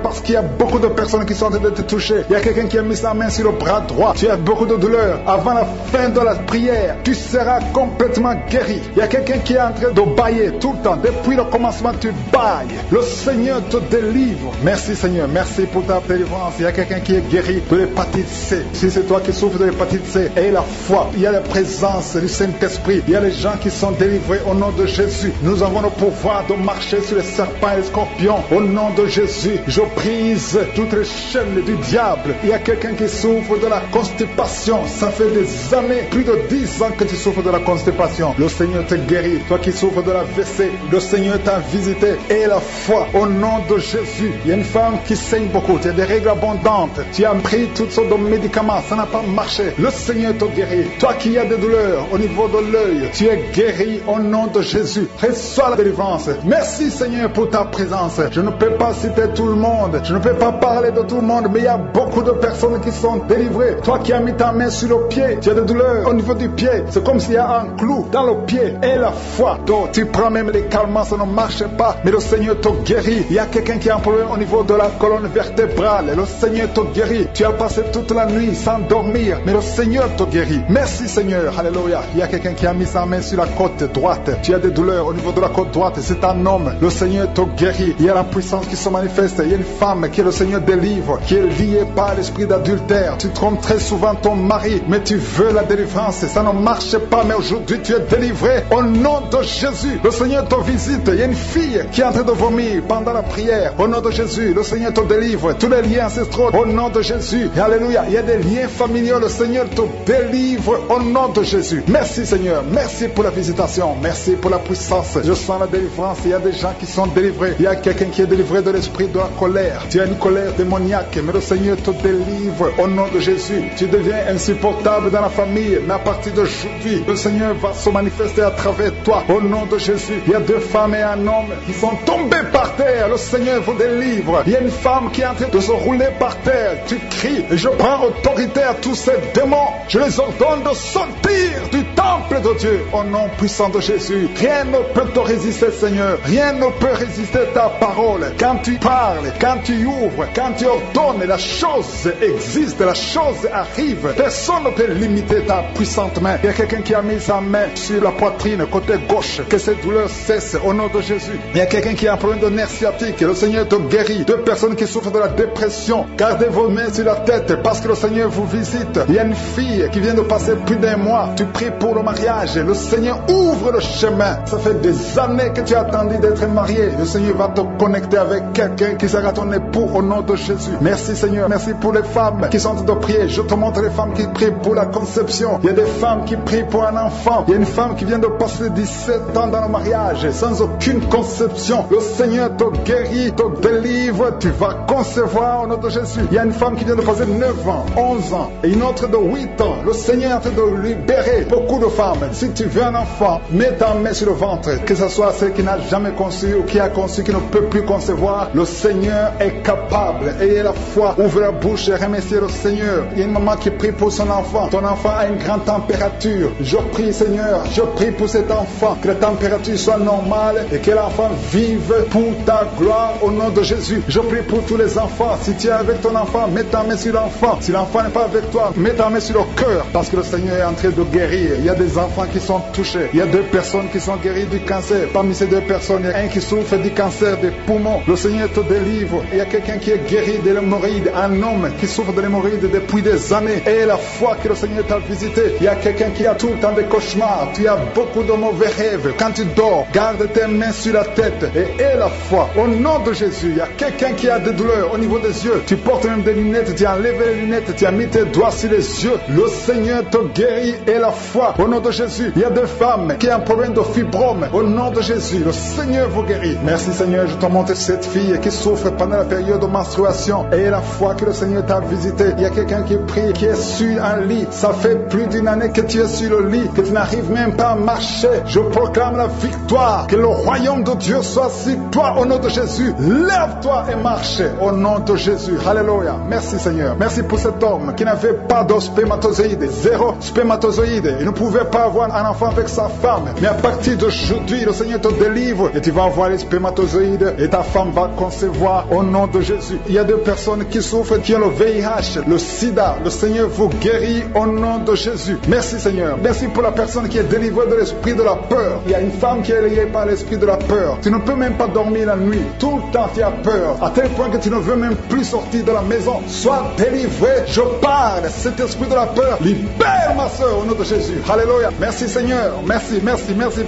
parce qu'il y a beaucoup de personnes qui sont en train de te toucher. Il y a quelqu'un qui a mis sa main sur le bras droit. Tu as beaucoup de douleur. Avant la fin de la prière, tu seras complètement guéri. Il y a quelqu'un qui est en train de bailler tout le temps. Depuis le commencement, tu bailles. Le Seigneur te délivre. Merci Seigneur. Merci pour ta délivrance. Il y a quelqu'un qui est guéri de l'hépatite C. Si c'est toi qui souffres de l'hépatite C, aie la foi. Il y a la présence du Saint-Esprit. Il y a les gens qui sont délivrés au nom de Jésus. Nous avons le pouvoir de marcher sur les serpents et les scorpions. Au nom de Jésus, je brise toutes les chaînes du diable. Il y a quelqu'un qui souffre de la constipation. Ça fait des années, plus de 10 ans que tu souffres de la constipation. Le Seigneur te guérit. Toi qui souffres de la WC, le Seigneur t'a visité. Et la foi au nom de Jésus. Il y a une femme qui saigne beaucoup. Tu as des règles abondantes. Tu as pris toutes sortes de médicaments. Ça n'a pas marché. Le Seigneur te guérit. Toi qui as des douleurs au niveau de l'œil, tu es guéri au nom de Jésus. Reçois la délivrance. Merci Seigneur pour ta présence. Je ne peux pas citer tout le monde. Je ne peux pas parler de tout le monde, mais il y a beaucoup de personnes qui sont délivrées. Toi qui as mis ta main sur le pied, tu as des douleurs au niveau du pied. C'est comme s'il y a un clou dans le pied. Et la foi. Donc, tu prends même les calmants, ça ne marche pas. Mais le Seigneur te guérit. Il y a quelqu'un qui a un problème au niveau de la colonne vertébrale. Le Seigneur te guérit. Tu as passé toute la nuit sans dormir, mais le Seigneur te guérit. Merci Seigneur. Alléluia. Il y a quelqu'un qui a mis sa main sur la côte droite. Tu as des douleurs au niveau de la côte droite. C'est un homme. Le Seigneur te guérit. Il y a la puissance qui se manifeste. Il y a une femme que le Seigneur délivre, qui est liée par l'esprit d'adultère. Tu trompes très souvent ton mari, mais tu veux la délivrance. Ça ne marche pas, mais aujourd'hui tu es délivré au nom de Jésus. Le Seigneur te visite. Il y a une fille qui est en train de vomir pendant la prière. Au nom de Jésus, le Seigneur te délivre. Tous les liens ancestraux, au nom de Jésus. Et alléluia. Il y a des liens familiaux. Le Seigneur te délivre au nom de Jésus. Merci Seigneur. Merci pour la visitation. Merci pour la puissance. Je sens la délivrance. Il y a des gens qui sont délivrés. Il y a quelqu'un qui est délivré de l'esprit de la colère. Tu as une colère démoniaque, mais le Seigneur te délivre au nom de Jésus. Tu deviens insupportable dans la famille, mais à partir d'aujourd'hui, le Seigneur va se manifester à travers toi au nom de Jésus. Il y a 2 femmes et un homme qui sont tombés par terre. Le Seigneur vous délivre. Il y a une femme qui est en train de se rouler par terre. Tu cries et je prends autorité à tous ces démons. Je les ordonne de sortir du temple de Dieu au nom puissant de Jésus. Rien ne peut te résister, Seigneur. Rien ne peut résister ta parole. Quand tu parles, quand tu ouvres, quand tu ordonnes, la chose existe, la chose arrive. Personne ne peut limiter ta puissante main. Il y a quelqu'un qui a mis sa main sur la poitrine, côté gauche. Que cette douleur cesse au nom de Jésus. Il y a quelqu'un qui a un problème de nerf sciatique. Le Seigneur te guérit. 2 personnes qui souffrent de la dépression. Gardez vos mains sur la tête parce que le Seigneur vous visite. Il y a une fille qui vient de passer plus d'1 mois. Tu pries pour pour le mariage. Le Seigneur ouvre le chemin. Ça fait des années que tu as attendu d'être marié. Le Seigneur va te connecter avec quelqu'un qui sera ton époux au nom de Jésus. Merci Seigneur. Merci pour les femmes qui sont en train de prier. Je te montre les femmes qui prient pour la conception. Il y a des femmes qui prient pour un enfant. Il y a une femme qui vient de passer 17 ans dans le mariage sans aucune conception. Le Seigneur te guérit, te délivre. Tu vas concevoir au nom de Jésus. Il y a une femme qui vient de passer 9 ans, 11 ans et une autre de 8 ans. Le Seigneur est en train de libérer beaucoup de femmes. Si tu veux un enfant, mets ta main sur le ventre. Que ce soit celle qui n'a jamais conçu ou qui a conçu, qui ne peut plus concevoir, le Seigneur est capable. Ayez la foi, ouvrez la bouche et remerciez le Seigneur. Il y a une maman qui prie pour son enfant. Ton enfant a une grande température. Je prie Seigneur, je prie pour cet enfant, que la température soit normale et que l'enfant vive pour ta gloire au nom de Jésus. Je prie pour tous les enfants. Si tu es avec ton enfant, mets ta main sur l'enfant. Si l'enfant n'est pas avec toi, mets ta main sur le cœur, parce que le Seigneur est en train de guérir. Il y a des enfants qui sont touchés. Il y a 2 personnes qui sont guéries du cancer. Parmi ces 2 personnes, il y a un qui souffre du cancer des poumons. Le Seigneur te délivre. Il y a quelqu'un qui est guéri de l'hémorroïde, un homme qui souffre de l'hémorroïde depuis des années. Et la foi que le Seigneur t'a visité. Il y a quelqu'un qui a tout le temps des cauchemars. Tu as beaucoup de mauvais rêves. Quand tu dors, garde tes mains sur la tête et aie la foi. Au nom de Jésus, il y a quelqu'un qui a des douleurs au niveau des yeux. Tu portes même des lunettes, tu as enlevé les lunettes, tu as mis tes doigts sur les yeux. Le Seigneur te guérit et la foi. Au nom de Jésus, il y a des femmes qui ont un problème de fibrome. Au nom de Jésus, le Seigneur vous guérit. Merci Seigneur, je te montre cette fille qui souffre pendant la période de menstruation. Et la foi que le Seigneur t'a visité. Il y a quelqu'un qui prie, qui est sur un lit. Ça fait plus d'une année que tu es sur le lit, que tu n'arrives même pas à marcher. Je proclame la victoire. Que le royaume de Dieu soit sur toi au nom de Jésus. Lève-toi et marche au nom de Jésus. Alléluia. Merci Seigneur. Merci pour cet homme qui n'avait pas de spermatozoïdes. 0 spermatozoïdes. Il ne pouvait pas avoir un enfant avec sa femme. Mais à partir d'aujourd'hui, le Seigneur te délivre et tu vas avoir les spermatozoïdes et ta femme va concevoir au nom de Jésus. Il y a 2 personnes qui souffrent, qui ont le VIH, le sida. Le Seigneur vous guérit au nom de Jésus. Merci Seigneur. Merci pour la personne qui est délivrée de l'esprit de la peur. Il y a une femme qui est liée par l'esprit de la peur. Tu ne peux même pas dormir la nuit. Tout le temps tu as peur. À tel point que tu ne veux même plus sortir de la maison. Sois délivré. Je parle. Cet esprit de la peur, libère ma soeur au nom de Jésus. Alléluia. Merci Seigneur. Merci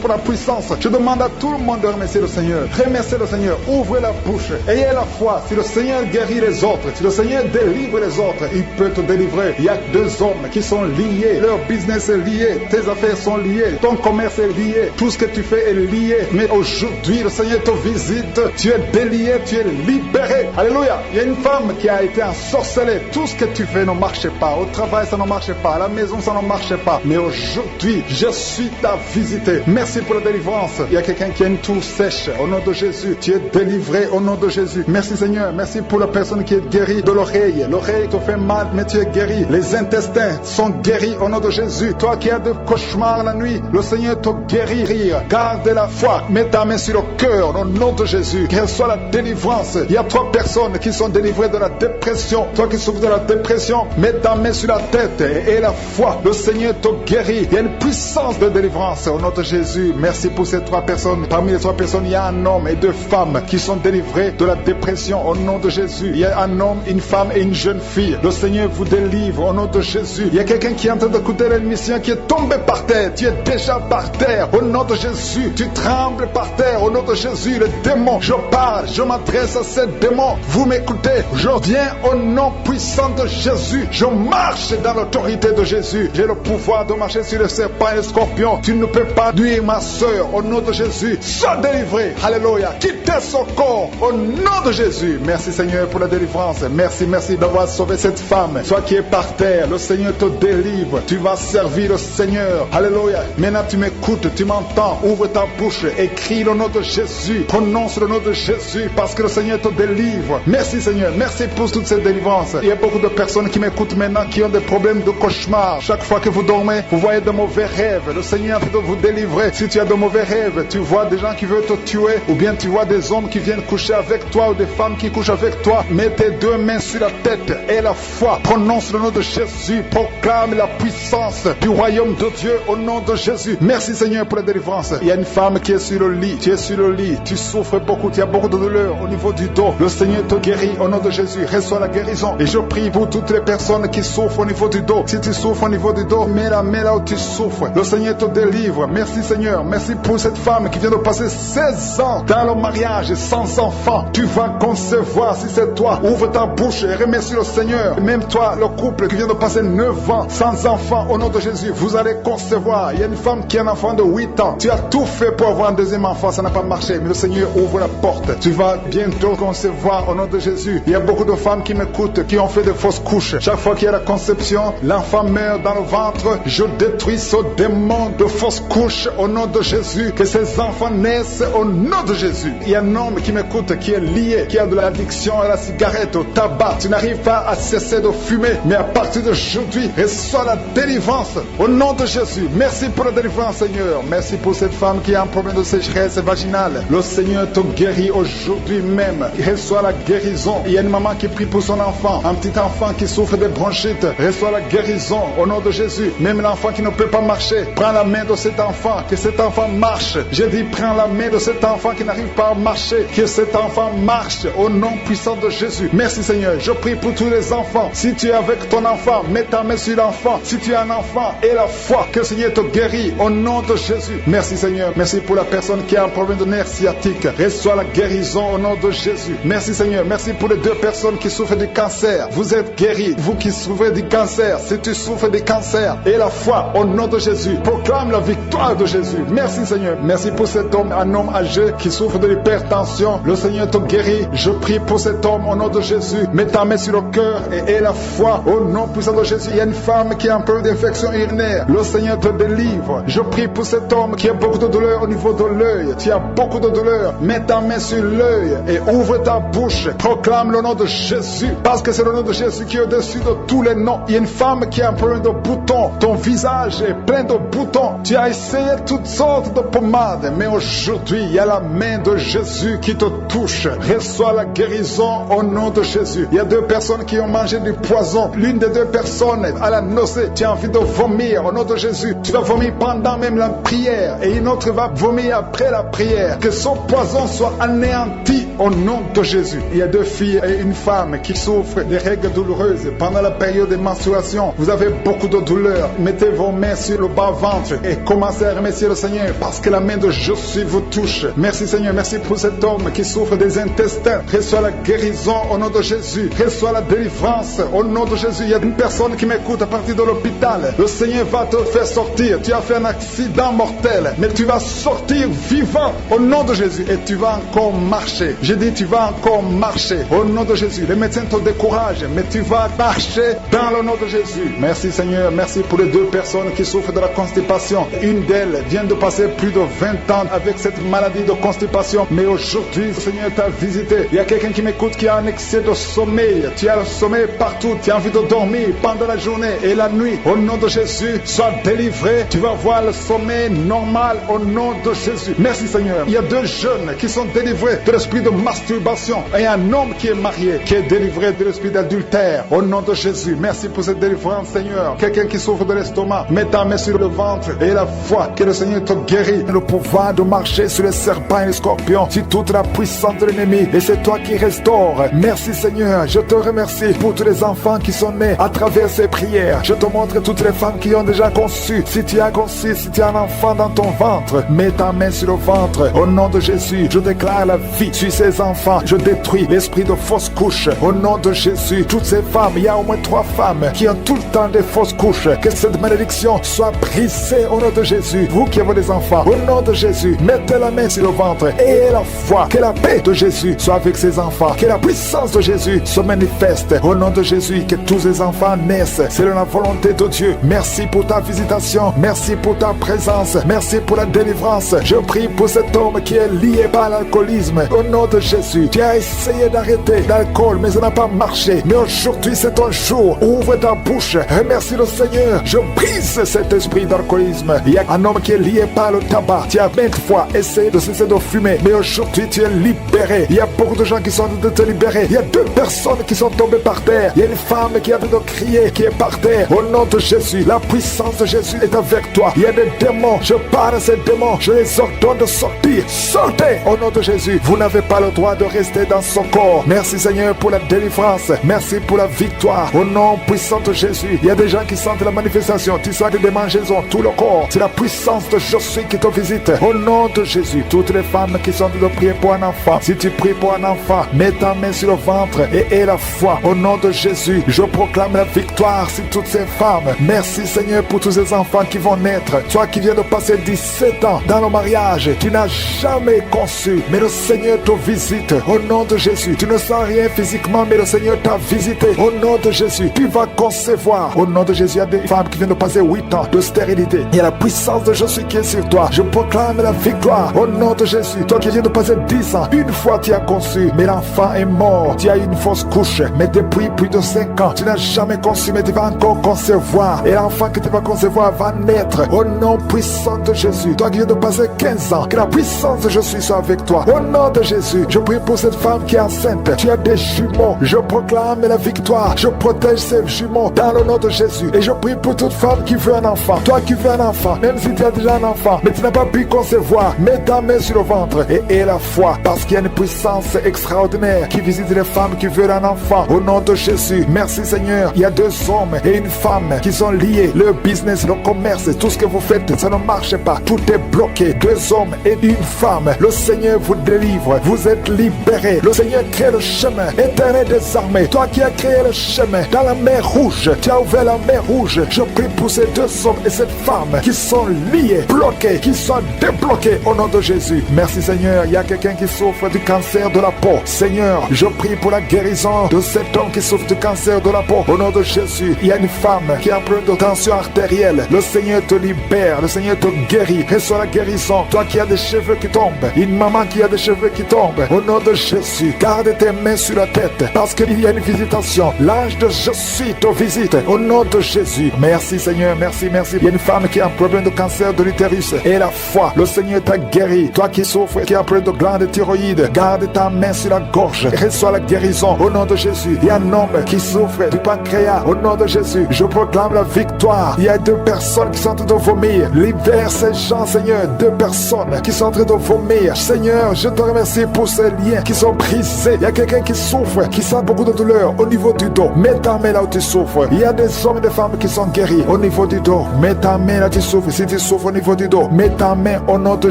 pour la puissance. Je demande à tout le monde de remercier le Seigneur. Remerciez le Seigneur. Ouvrez la bouche. Ayez la foi. Si le Seigneur guérit les autres, si le Seigneur délivre les autres, il peut te délivrer. Il y a 2 hommes qui sont liés. Leur business est lié. Tes affaires sont liées. Ton commerce est lié. Tout ce que tu fais est lié. Mais aujourd'hui, le Seigneur te visite. Tu es délié. Tu es libéré. Alléluia. Il y a une femme qui a été ensorcelée. Tout ce que tu fais ne marche pas. Au travail, ça ne marche pas. À la maison, ça ne marche pas. Mais aujourd'hui, je suis ta visité. Merci pour la délivrance. Il y a quelqu'un qui a une toux sèche. Au nom de Jésus, tu es délivré au nom de Jésus. Merci Seigneur. Merci pour la personne qui est guérie de l'oreille. L'oreille te fait mal, mais tu es guéri. Les intestins sont guéris au nom de Jésus. Toi qui as de cauchemars la nuit, le Seigneur te guérit. Garde la foi. Mets ta main sur le cœur au nom de Jésus. Qu'elle soit la délivrance. Il y a 3 personnes qui sont délivrées de la dépression. Toi qui souffres de la dépression, mets ta main sur la tête et la foi. Le Seigneur te guérit. Il y a une puissance de délivrance au nom de Jésus. Merci pour ces 3 personnes. Parmi les 3 personnes, il y a un homme et 2 femmes qui sont délivrés de la dépression au nom de Jésus. Il y a un homme, une femme et une jeune fille. Le Seigneur vous délivre au nom de Jésus. Il y a quelqu'un qui est en train d'écouter l'émission qui est tombé par terre. Tu es déjà par terre au nom de Jésus. Tu trembles par terre au nom de Jésus. Le démon, je parle, je m'adresse à ces démons. Vous m'écoutez. Je viens au nom puissant de Jésus. Je marche dans l'autorité de Jésus. J'ai le pouvoir de marcher sur les serpents et les scorpions. Tu ne peux pas nuire ma soeur au nom de Jésus. Sois délivré. Alléluia. Quittez son corps au nom de Jésus. Merci Seigneur pour la délivrance. Merci d'avoir sauvé cette femme. Toi qui es par terre, le Seigneur te délivre. Tu vas servir le Seigneur. Alléluia. Maintenant tu m'écoutes, tu m'entends. Ouvre ta bouche et crie le nom de Jésus. Prononce le nom de Jésus parce que le Seigneur te délivre. Merci Seigneur. Merci pour toute cette délivrance. Il y a beaucoup de personnes qui m'écoutent maintenant qui ont des problèmes de cauchemar. Chaque fois que vous dormez, vous voyez de mauvais rêves. Le Seigneur peut vous délivrer. Si tu as de mauvais rêves, tu vois des gens qui veulent te tuer ou bien tu vois des hommes qui viennent coucher avec toi ou des femmes qui couchent avec toi. Mets tes 2 mains sur la tête et la foi. Prononce le nom de Jésus. Proclame la puissance du royaume de Dieu au nom de Jésus. Merci Seigneur pour la délivrance. Il y a une femme qui est sur le lit. Tu es sur le lit. Tu souffres beaucoup. Tu as beaucoup de douleur au niveau du dos. Le Seigneur te guérit au nom de Jésus. Reçois la guérison. Et je prie pour toutes les personnes qui souffrent au niveau du dos. Si tu souffres au niveau du dos, mets la main là où tu tu souffres. Le Seigneur te délivre. Merci Seigneur. Merci pour cette femme qui vient de passer 16 ans dans le mariage sans enfant. Tu vas concevoir si c'est toi. Ouvre ta bouche et remercie le Seigneur. Même toi, le couple qui vient de passer 9 ans sans enfant, au nom de Jésus, vous allez concevoir. Il y a une femme qui a un enfant de 8 ans. Tu as tout fait pour avoir un deuxième enfant, ça n'a pas marché. Mais le Seigneur ouvre la porte. Tu vas bientôt concevoir au nom de Jésus. Il y a beaucoup de femmes qui m'écoutent, qui ont fait de fausses couches. Chaque fois qu'il y a la conception, l'enfant meurt dans le ventre. Je détruis ce démon de fausses couches au nom de Jésus. Que ces enfants naissent au nom de Jésus. Il y a un homme qui m'écoute, qui est lié, qui a de l'addiction à la cigarette, au tabac. Tu n'arrives pas à cesser de fumer, mais à partir d'aujourd'hui, reçois la délivrance au nom de Jésus. Merci pour la délivrance, Seigneur. Merci pour cette femme qui a un problème de sécheresse vaginale. Le Seigneur te guérit aujourd'hui même. Reçois la guérison. Il y a une maman qui prie pour son enfant, un petit enfant qui souffre de bronchite. Reçois la guérison au nom de Jésus. Même l'enfant qui ne peut pas marcher, prends la main de cet enfant, que cet enfant marche. Je dis, prends la main de cet enfant qui n'arrive pas à marcher, que cet enfant marche au nom puissant de Jésus. Merci Seigneur. Je prie pour tous les enfants. Si tu es avec ton enfant, mets ta main sur l'enfant. Si tu es un enfant, aie la foi que le Seigneur te guérit au nom de Jésus. Merci Seigneur. Merci pour la personne qui a un problème de nerf sciatique. Reçois la guérison au nom de Jésus. Merci Seigneur. Merci pour les 2 personnes qui souffrent du cancer. Vous êtes guéris. Vous qui souffrez du cancer, si tu souffres du cancer, aie la foi au nom de Jésus. Proclame la victoire de Jésus. Merci Seigneur. Merci pour cet homme, un homme âgé qui souffre de l'hypertension. Le Seigneur te guérit. Je prie pour cet homme au nom de Jésus. Mets ta main sur le cœur et aie la foi au nom puissant de Jésus. Il y a une femme qui a un problème d'infection urinaire. Le Seigneur te délivre. Je prie pour cet homme qui a beaucoup de douleur au niveau de l'œil. Tu as beaucoup de douleur. Mets ta main sur l'œil et ouvre ta bouche. Proclame le nom de Jésus. Parce que c'est le nom de Jésus qui est au-dessus de tous les noms. Il y a une femme qui a un problème de boutons. Ton visage est plein de boutons. Tu as essayé toutes sortes de pommades. Mais aujourd'hui, il y a la main de Jésus qui te touche. Reçois la guérison au nom de Jésus. Il y a 2 personnes qui ont mangé du poison. L'une des 2 personnes à la nausée. Tu as envie de vomir au nom de Jésus. Tu vas vomir pendant même la prière. Et une autre va vomir après la prière. Que son poison soit anéanti au nom de Jésus. Il y a 2 filles et une femme qui souffrent des règles douloureuses pendant la période de menstruation. Vous avez beaucoup de douleur. Mettez vos mains sur le bas-ventre et commencez à remercier le Seigneur parce que la main de Jésus vous touche. Merci Seigneur. Merci pour cet homme qui souffre des intestins. Reçois la guérison au nom de Jésus. Reçois la délivrance au nom de Jésus. Il y a une personne qui m'écoute à partir de l'hôpital. Le Seigneur va te faire sortir. Tu as fait un accident mortel, mais tu vas sortir vivant au nom de Jésus et tu vas encore marcher. Je dis tu vas encore marcher au nom de Jésus. Les médecins te découragent, mais tu vas marcher dans le nom de Jésus. Merci Seigneur. Merci pour les 2 personnes qui souffrent de la constipation. Une d'elles vient de passer plus de 20 ans avec cette maladie de constipation, mais aujourd'hui le Seigneur t'a visité. Il y a quelqu'un qui m'écoute qui a un excès de sommeil. Tu as le sommeil partout. Tu as envie de dormir pendant la journée et la nuit. Au nom de Jésus, sois délivré. Tu vas voir le sommeil normal au nom de Jésus. Merci Seigneur. Il y a 2 jeunes qui sont délivrés de l'esprit de masturbation et un homme qui est marié qui est délivré de l'esprit d'adultère au nom de Jésus. Merci pour cette délivrance Seigneur. Quelqu'un qui souffre de l'estomac, mets ta main sur le ventre et la foi que le Seigneur te guérit. Le pouvoir de marcher sur les serpents et les scorpions, sur toute la puissance de l'ennemi, et c'est toi qui restaures. Merci Seigneur. Je te remercie pour tous les enfants qui sont nés à travers ces prières. Je te montre toutes les femmes qui ont déjà conçu. Si tu as conçu, si tu as un enfant dans ton ventre, mets ta main sur le ventre. Au nom de Jésus, je déclare la vie sur ces enfants. Je détruis l'esprit de fausses couches. Au nom de Jésus, toutes ces femmes, il y a au moins 3 femmes qui ont tout le temps des fausses couches. Que cette malédiction soit brisée au nom de Jésus. Vous qui avez des enfants, au nom de Jésus, mettez la main sur le ventre et la foi. Que la paix de Jésus soit avec ces enfants. Que la puissance de Jésus se manifeste. Au nom de Jésus, que tous ces enfants naissent. C'est la volonté de Dieu. Merci pour ta visitation. Merci pour ta présence. Merci pour la délivrance. Je prie pour cet homme qui est lié par l'alcoolisme. Au nom de Jésus, tu as essayé d'arrêter l'alcool, mais ça n'a pas marché. Mais aujourd'hui, c'est ton jour. Ouvre ta bouche. Remercie le Seigneur. Je brise cet esprit d'alcoolisme. Il y a un homme qui est lié par le tabac. Tu as 20 fois essayé de cesser de fumer, mais aujourd'hui, tu es libéré. Il y a beaucoup de gens qui sont en train de te libérer. Il y a 2 personnes qui sont tombées par terre. Il y a une femme qui a envie de crier, qui est par terre. Au nom de Jésus, la puissance de Jésus est avec toi. Il y a des démons. Je parle à ces démons. Je les ordonne de sortir. Sortez au nom de Jésus. Vous n'avez pas le droit de rester dans son corps. Merci Seigneur pour la délivrance. Merci pour la victoire. Au nom puissant de Jésus. Il y a des gens qui sentent la manifestation. Tu sens soit de démangeaison, tout le corps. C'est la puissance de je suis qui te visite. Au nom de Jésus, toutes les femmes qui sont en train de prier pour un enfant, si tu pries pour un enfant, mets ta main sur le ventre et aie la foi. Au nom de Jésus, je proclame la victoire sur toutes ces femmes. Merci Seigneur pour tous ces enfants qui vont naître. Toi qui viens de passer 17 ans dans le mariage, tu n'as jamais conçu, mais le Seigneur te visite. Au nom de Jésus, tu ne sens rien physiquement, mais le Seigneur t'a visité. Au nom de Jésus, tu vas concevoir. Au nom de Jésus, il y a des femmes qui viennent de passer 8 ans de stérilité. Il y a la puissance de Jésus qui est sur toi. Je proclame la victoire. Au nom de Jésus, toi qui viens de passer 10 ans, une fois tu as conçu, mais l'enfant est mort. Tu as eu une fausse couche, mais depuis plus de 5 ans, tu n'as jamais conçu, mais tu vas encore concevoir. Et l'enfant que tu vas concevoir va naître. Au nom puissant de Jésus, toi qui viens de passer 15 ans, que la puissance de Jésus soit avec toi. Au nom de Jésus, je prie pour cette femme qui est enceinte. Tu as des jumeaux. Je proclame la victoire. Je protège ces jumeaux dans le nom de Jésus. Et je prie pour toute femme qui veut un enfant. Toi qui veux un enfant, même si tu as déjà un enfant, mais tu n'as pas pu concevoir, mets ta main sur le ventre et aie la foi. Parce qu'il y a une puissance extraordinaire qui visite les femmes qui veulent un enfant. Au nom de Jésus, merci Seigneur. Il y a 2 hommes et une femme qui sont liés. Le business, le commerce, tout ce que vous faites, ça ne marche pas. Tout est bloqué. 2 hommes et une femme. Le Seigneur vous délivre. Vous êtes libérés. Le Seigneur crée le chemin. Éternel des armées, toi qui as créé le chemin dans la mer Rouge, tu as ouvert la mer Rouge. Je prie pour ces 2 hommes et cette femme qui sont liés, bloqués, qui sont débloqués au nom de Jésus. Merci Seigneur. Il y a quelqu'un qui souffre du cancer de la peau. Seigneur, je prie pour la guérison de cet homme qui souffre du cancer de la peau. Au nom de Jésus, il y a une femme qui a un problème de tension artérielle. Le Seigneur te libère, le Seigneur te guérit. Reçois la guérison. Toi qui as des cheveux qui tombent, une maman qui a des cheveux qui tombent, au nom de Jésus, garde tes mains sur la tête parce qu'il y a une visitation. L'ange de je suis te visite au nom de Jésus. Merci Seigneur, merci, merci. Il y a une femme qui a un problème de cancer de l'utérus et la foi, le Seigneur t'a guéri. Toi qui souffres, qui a un problème de glande thyroïde, garde ta main sur la gorge et reçois la guérison au nom de Jésus. Il y a un homme qui souffre du pancréas au nom de Jésus. Je proclame la victoire. Il y a 2 personnes qui sont en train de vomir. Libère ces gens Seigneur. 2 personnes qui sont en train de vomir. Seigneur, je te remercie pour ces liens qui sont brisés. Il y a quelqu'un qui souffre, qui sent beaucoup de douleur au niveau du dos. Mets ta main là où tu souffres. Il y a des hommes et des femmes qui sont guéris au niveau du dos. Mets ta main là où tu souffres. Si tu souffres au niveau du dos, mets ta main au nom de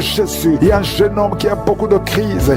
Jésus. Il y a un jeune homme qui a beaucoup de crises,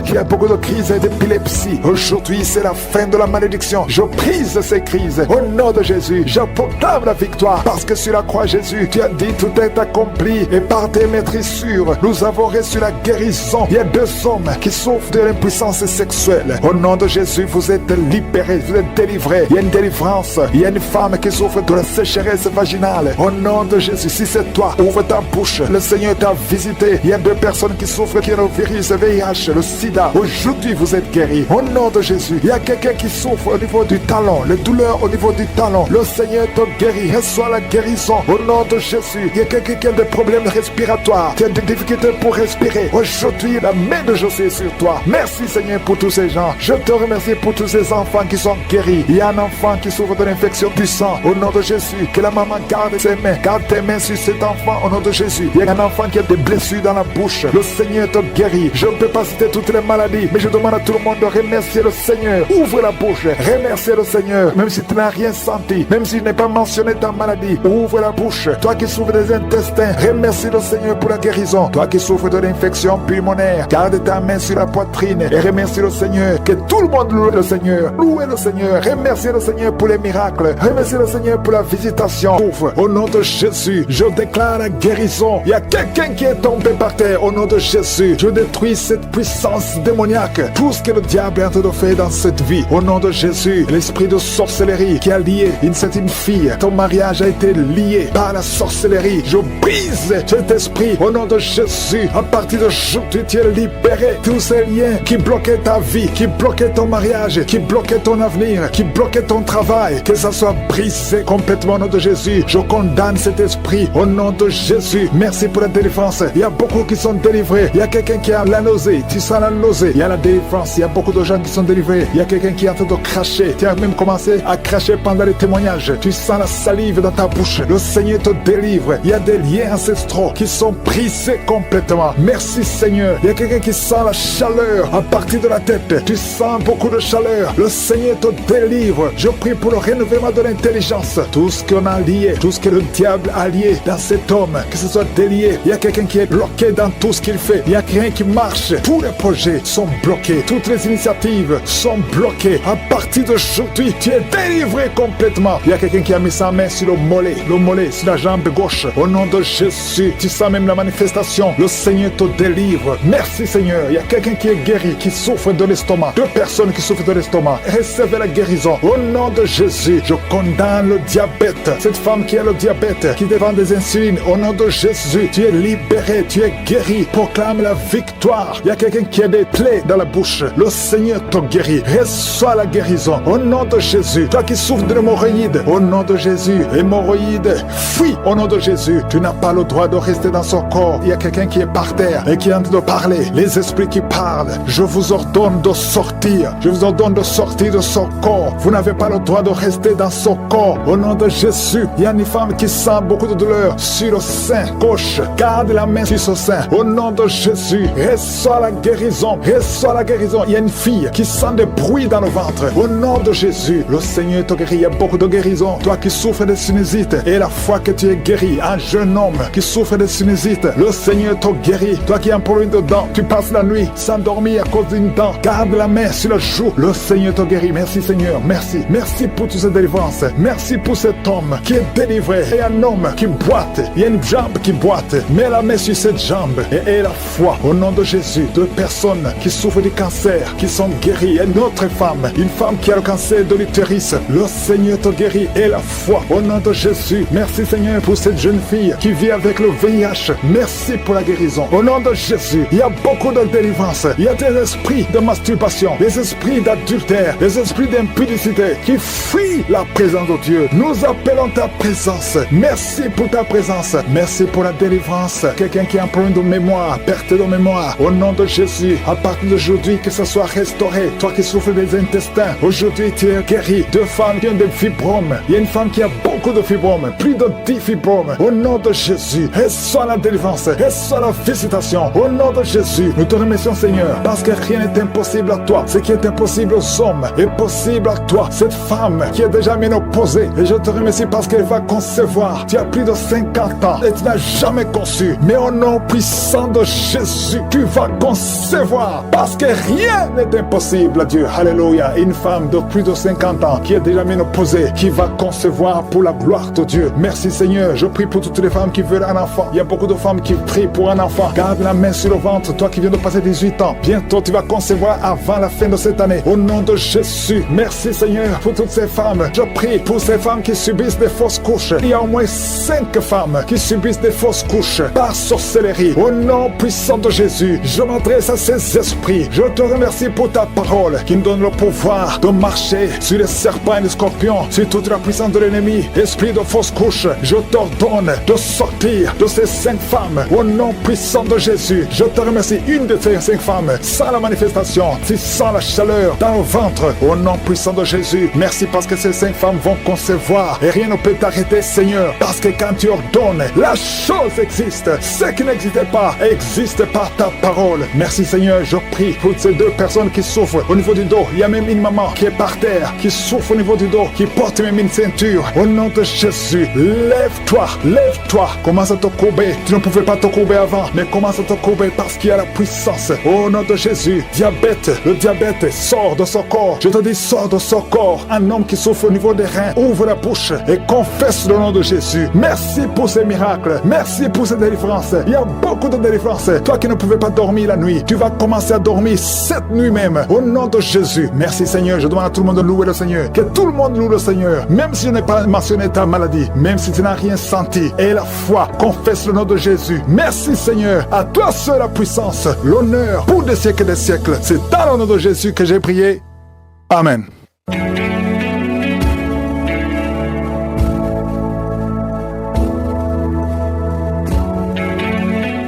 d'épilepsie. Aujourd'hui, c'est la fin de la malédiction. Je brise ces crises au nom de Jésus. Je proclame la victoire parce que sur la croix, Jésus, tu as dit tout est accompli et par tes maîtrissures, nous avons reçu la guérison. Il y a 2 hommes qui souffrent de l'impuissance sexuelle. Au nom de Jésus, vous êtes libérés, vous êtes délivrés. Il y a une délivrance. Il y a une femme qui souffre de la sécheresse vaginale. Au nom de Jésus, si c'est toi, ouvre ta bouche. Le Seigneur t'a visité. Il y a 2 personnes qui souffrent qui ont le virus VIH, le sida. Aujourd'hui, vous êtes guéris. Au nom de Jésus, il y a quelqu'un qui souffre au niveau du talon, les douleurs au niveau du talon. Le Seigneur te guérit. Reçois la guérison. Au nom de Jésus, il y a quelqu'un qui a des problèmes respiratoires, qui a des difficultés pour respirer. Aujourd'hui, la main de Jésus est sur toi. Merci Seigneur pour tous ces gens. Je te remercie pour tous ces enfants qui sont guéris. Il y a un enfant qui souffre de l'infection du sang. Au nom de Jésus, que la maman garde ses mains. Garde tes mains sur cet enfant au nom de Jésus. Il y a un enfant qui a des blessures dans la bouche. Le Seigneur te guérit. Je ne peux pas citer toutes les maladies, mais je demande à tout le monde de remercier le Seigneur. Ouvre la bouche. Remercier le Seigneur. Même si tu n'as rien senti, même si je n'ai pas mentionné ta maladie, ouvre la bouche. Toi qui souffres des intestins, remercie le Seigneur pour la guérison. Toi qui souffres de l'infection pulmonaire, garde ta main sur la poitrine et remercie le Seigneur. Que tout le monde loue le Seigneur. Louez le Seigneur. Remerciez le Seigneur pour les miracles. Remerciez le Seigneur pour la visitation. Ouvre. Au nom de Jésus, je déclare la guérison. Il y a quelqu'un qui est tombé par terre. Au nom de Jésus, je détruis cette puissance démoniaque. Tout ce que le diable est en train de faire dans cette vie. Au nom de Jésus, l'esprit de sorcellerie qui a lié une certaine fille. Ton mariage a été lié par la sorcellerie. Je brise cet esprit. Au nom de Jésus, à partir d'aujourd'hui, tu es libéré. Tous ces liens qui bloquaient ta vie, qui bloquaient ton mariage, qui bloquaient ton avenir, qui bloquaient ton travail, que ça soit brisé complètement au nom de Jésus. Je condamne cet esprit au nom de Jésus. Merci pour la délivrance. Il y a beaucoup qui sont délivrés. Il y a quelqu'un qui a la nausée. Tu sens la nausée. Il y a la délivrance. Il y a beaucoup de gens qui sont délivrés. Il y a quelqu'un qui est en train de cracher. Tu as même commencé à cracher pendant les témoignages. Tu sens la salive dans ta bouche. Le Seigneur te délivre. Il y a des liens ancestraux qui sont brisés complètement. Merci Seigneur. Il y a quelqu'un qui sent la chaleur à partir de la tête. Tu sens beaucoup de chaleur. Le Seigneur te délivre. Je prie pour le renouvellement de l'intelligence. Tout ce qu'on a lié, tout ce que le diable allié dans cet homme, que ce soit délié. Il y a quelqu'un qui est bloqué dans tout ce qu'il fait. Il n'y a rien qui marche. Tous les projets sont bloqués. Toutes les initiatives sont bloquées. À partir d'aujourd'hui, tu es délivré complètement. Il y a quelqu'un qui a mis sa main sur le mollet sur la jambe gauche. Au nom de Jésus, tu sens même la manifestation. Le Seigneur te délivre. Merci Seigneur. Il y a quelqu'un qui est guéri, qui souffre de l'estomac. 2 personnes qui souffrent de l'estomac. Recevez la guérison. Au nom de Jésus, je condamne le diabète. Cette femme qui a le diabète, qui dépend des insulines. Au nom de Jésus, tu es libéré, tu es guéri. Proclame la victoire. Il y a quelqu'un qui a des plaies dans la bouche. Le Seigneur te guérit. Reçois la guérison. Au nom de Jésus. Toi qui souffres de l'hémorroïde, au nom de Jésus. Hémorroïde, fuis. Au nom de Jésus. Tu n'as pas le droit de rester dans son corps. Il y a quelqu'un qui est par terre et qui est en train de parler. Les esprits qui parlent. Je vous ordonne de sortir. Je vous ordonne de sortir de son corps. Vous n'avez pas le droit de rester dans son corps. Au nom de Jésus. Il y a une femme qui sent beaucoup de douleur sur le sein gauche. Garde la main sur son sein. Au nom de Jésus. Reçois la guérison. Reçois la guérison. Il y a une fille qui sent des bruits dans le ventre. Au nom de Jésus. Le Seigneur te guérit. Il y a beaucoup de guérison. Toi qui souffres de sinusite. Et la fois que tu es guéri. Un jeune homme qui souffre de sinusite. Le Seigneur te guérit. Toi qui as un problème de dents. Tu passes la nuit sans dormir à cause d'une dent. Garde la main sur le joue. Le Seigneur te guérit. Merci Seigneur. Merci. Merci pour toutes ces délivrances. Merci pour cet homme qui est délivré. Et un homme qui boite. Il y a une jambe qui boite. Mets la main sur cette jambe. Et aie la foi. Au nom de Jésus. 2 personnes qui souffrent du cancer. Qui sont guéries. Et une autre femme. Une femme qui a le cancer de l'utérus. Le Seigneur te guérit. Et la foi. Au nom de Jésus. Merci Seigneur pour cette jeune fille qui vit avec le VIH. Merci pour la guérison. Au nom de Jésus. Il y a beaucoup de délivrance. Il y a des esprits de masturbation. Des esprits d'adultère. Des esprits d'impudicité qui fuient la présence de Dieu. Nous appelons ta présence. Merci pour ta présence. Merci pour la délivrance. Quelqu'un qui a un problème de mémoire, perte de mémoire. Au nom de Jésus, à partir d'aujourd'hui, que ça soit restauré. Toi qui souffres des intestins, aujourd'hui tu es guéri. 2 femmes qui ont des fibromes. Il y a une femme qui a beaucoup de fibromes, plus de 10 fibromes. Au nom de Jésus, reçois la délivrance, reçois la visitation. Au nom de Jésus, nous te remercions Seigneur, parce que rien n'est impossible à toi. Ce qui est impossible aux hommes est possible à toi. Cette femme qui est déjà ménopausée, et je te remercie parce qu'elle va concevoir. Tu as plus de 50 ans et tu n'as jamais conçu. Mais au nom puissant de Jésus, tu vas concevoir, parce que rien n'est impossible à Dieu. Alléluia. Une femme de plus de 50 ans qui est déjà ménopausée, qui va concevoir pour la gloire de Dieu. Merci Seigneur. Je prie pour toutes les femmes qui veulent un enfant. Il y a beaucoup de femmes qui prient pour un enfant. Garde la main sur le ventre. Toi qui viens de passer 18 ans, bientôt tu vas concevoir avant la fin de cette année. Au nom de Jésus. Merci Seigneur pour toutes ces femmes. Je prie pour ces femmes qui subissent des fausses couches. Il y a au moins 5 femmes qui subissent des fausses couches par sorcellerie. Au nom puissant de Jésus, je m'adresse à ces esprits. Je te remercie pour ta parole qui nous donne le pouvoir de marcher sur les serpents et les scorpions, sur toute la puissance de l'ennemi. Esprit de fausse couche, je t'ordonne de sortir de ces 5 femmes. Au nom puissant de Jésus, je te remercie. Une de ces 5 femmes sans la manifestation, tu sens la chaleur dans le ventre. Au nom puissant de Jésus, merci parce que ces 5 femmes vont concevoir et rien ne peut t'arrêter Seigneur, parce que quand tu ordonnes, la chose existe. Ce qui n'existait pas existe par ta parole. Merci Seigneur, je prie pour ces 2 personnes qui souffrent au niveau du dos. Il y a même une maman qui est par terre, qui souffre au niveau du dos, qui porte même une ceinture. Au nom de Jésus, lève-toi, lève-toi. Commence à te courber. Tu ne pouvais pas te courber avant, mais commence à te courber parce qu'il y a la puissance. Au nom de Jésus, diabète, le diabète sort de son corps. Je te dis, sort de son corps. Un homme qui souffre au niveau des reins, ouvre la bouche et confesse le nom de Jésus. Merci pour ces miracles. Merci pour ces délivrances. Il y a beaucoup de délivrances. Toi qui ne pouvais pas dormir la nuit, tu vas commencer à dormir cette nuit même. Au nom de Jésus. Merci Seigneur. Je demande à tout le monde de louer le Seigneur. Que tout le monde loue le Seigneur. Même si je n'ai pas mentionné ta maladie, même si tu n'as rien senti. Et la foi, confesse le nom de Jésus. Merci Seigneur. À toi seul la puissance, l'honneur pour des siècles et des siècles. C'est dans le nom de Jésus que j'ai prié. Amen.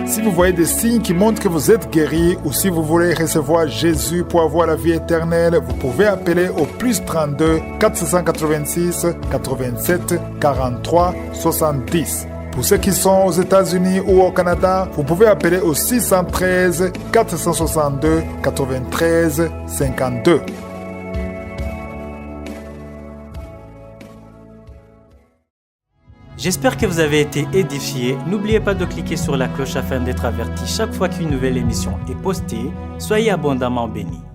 Si vous voyez des signes qui montrent que vous êtes guéri, ou si vous voulez recevoir Jésus pour avoir la vie éternelle, vous pouvez appeler au plus 32 486 87 43 70. Pour ceux qui sont aux États-Unis ou au Canada, vous pouvez appeler au 613 462 93 52. J'espère que vous avez été édifiés. N'oubliez pas de cliquer sur la cloche afin d'être averti chaque fois qu'une nouvelle émission est postée. Soyez abondamment bénis.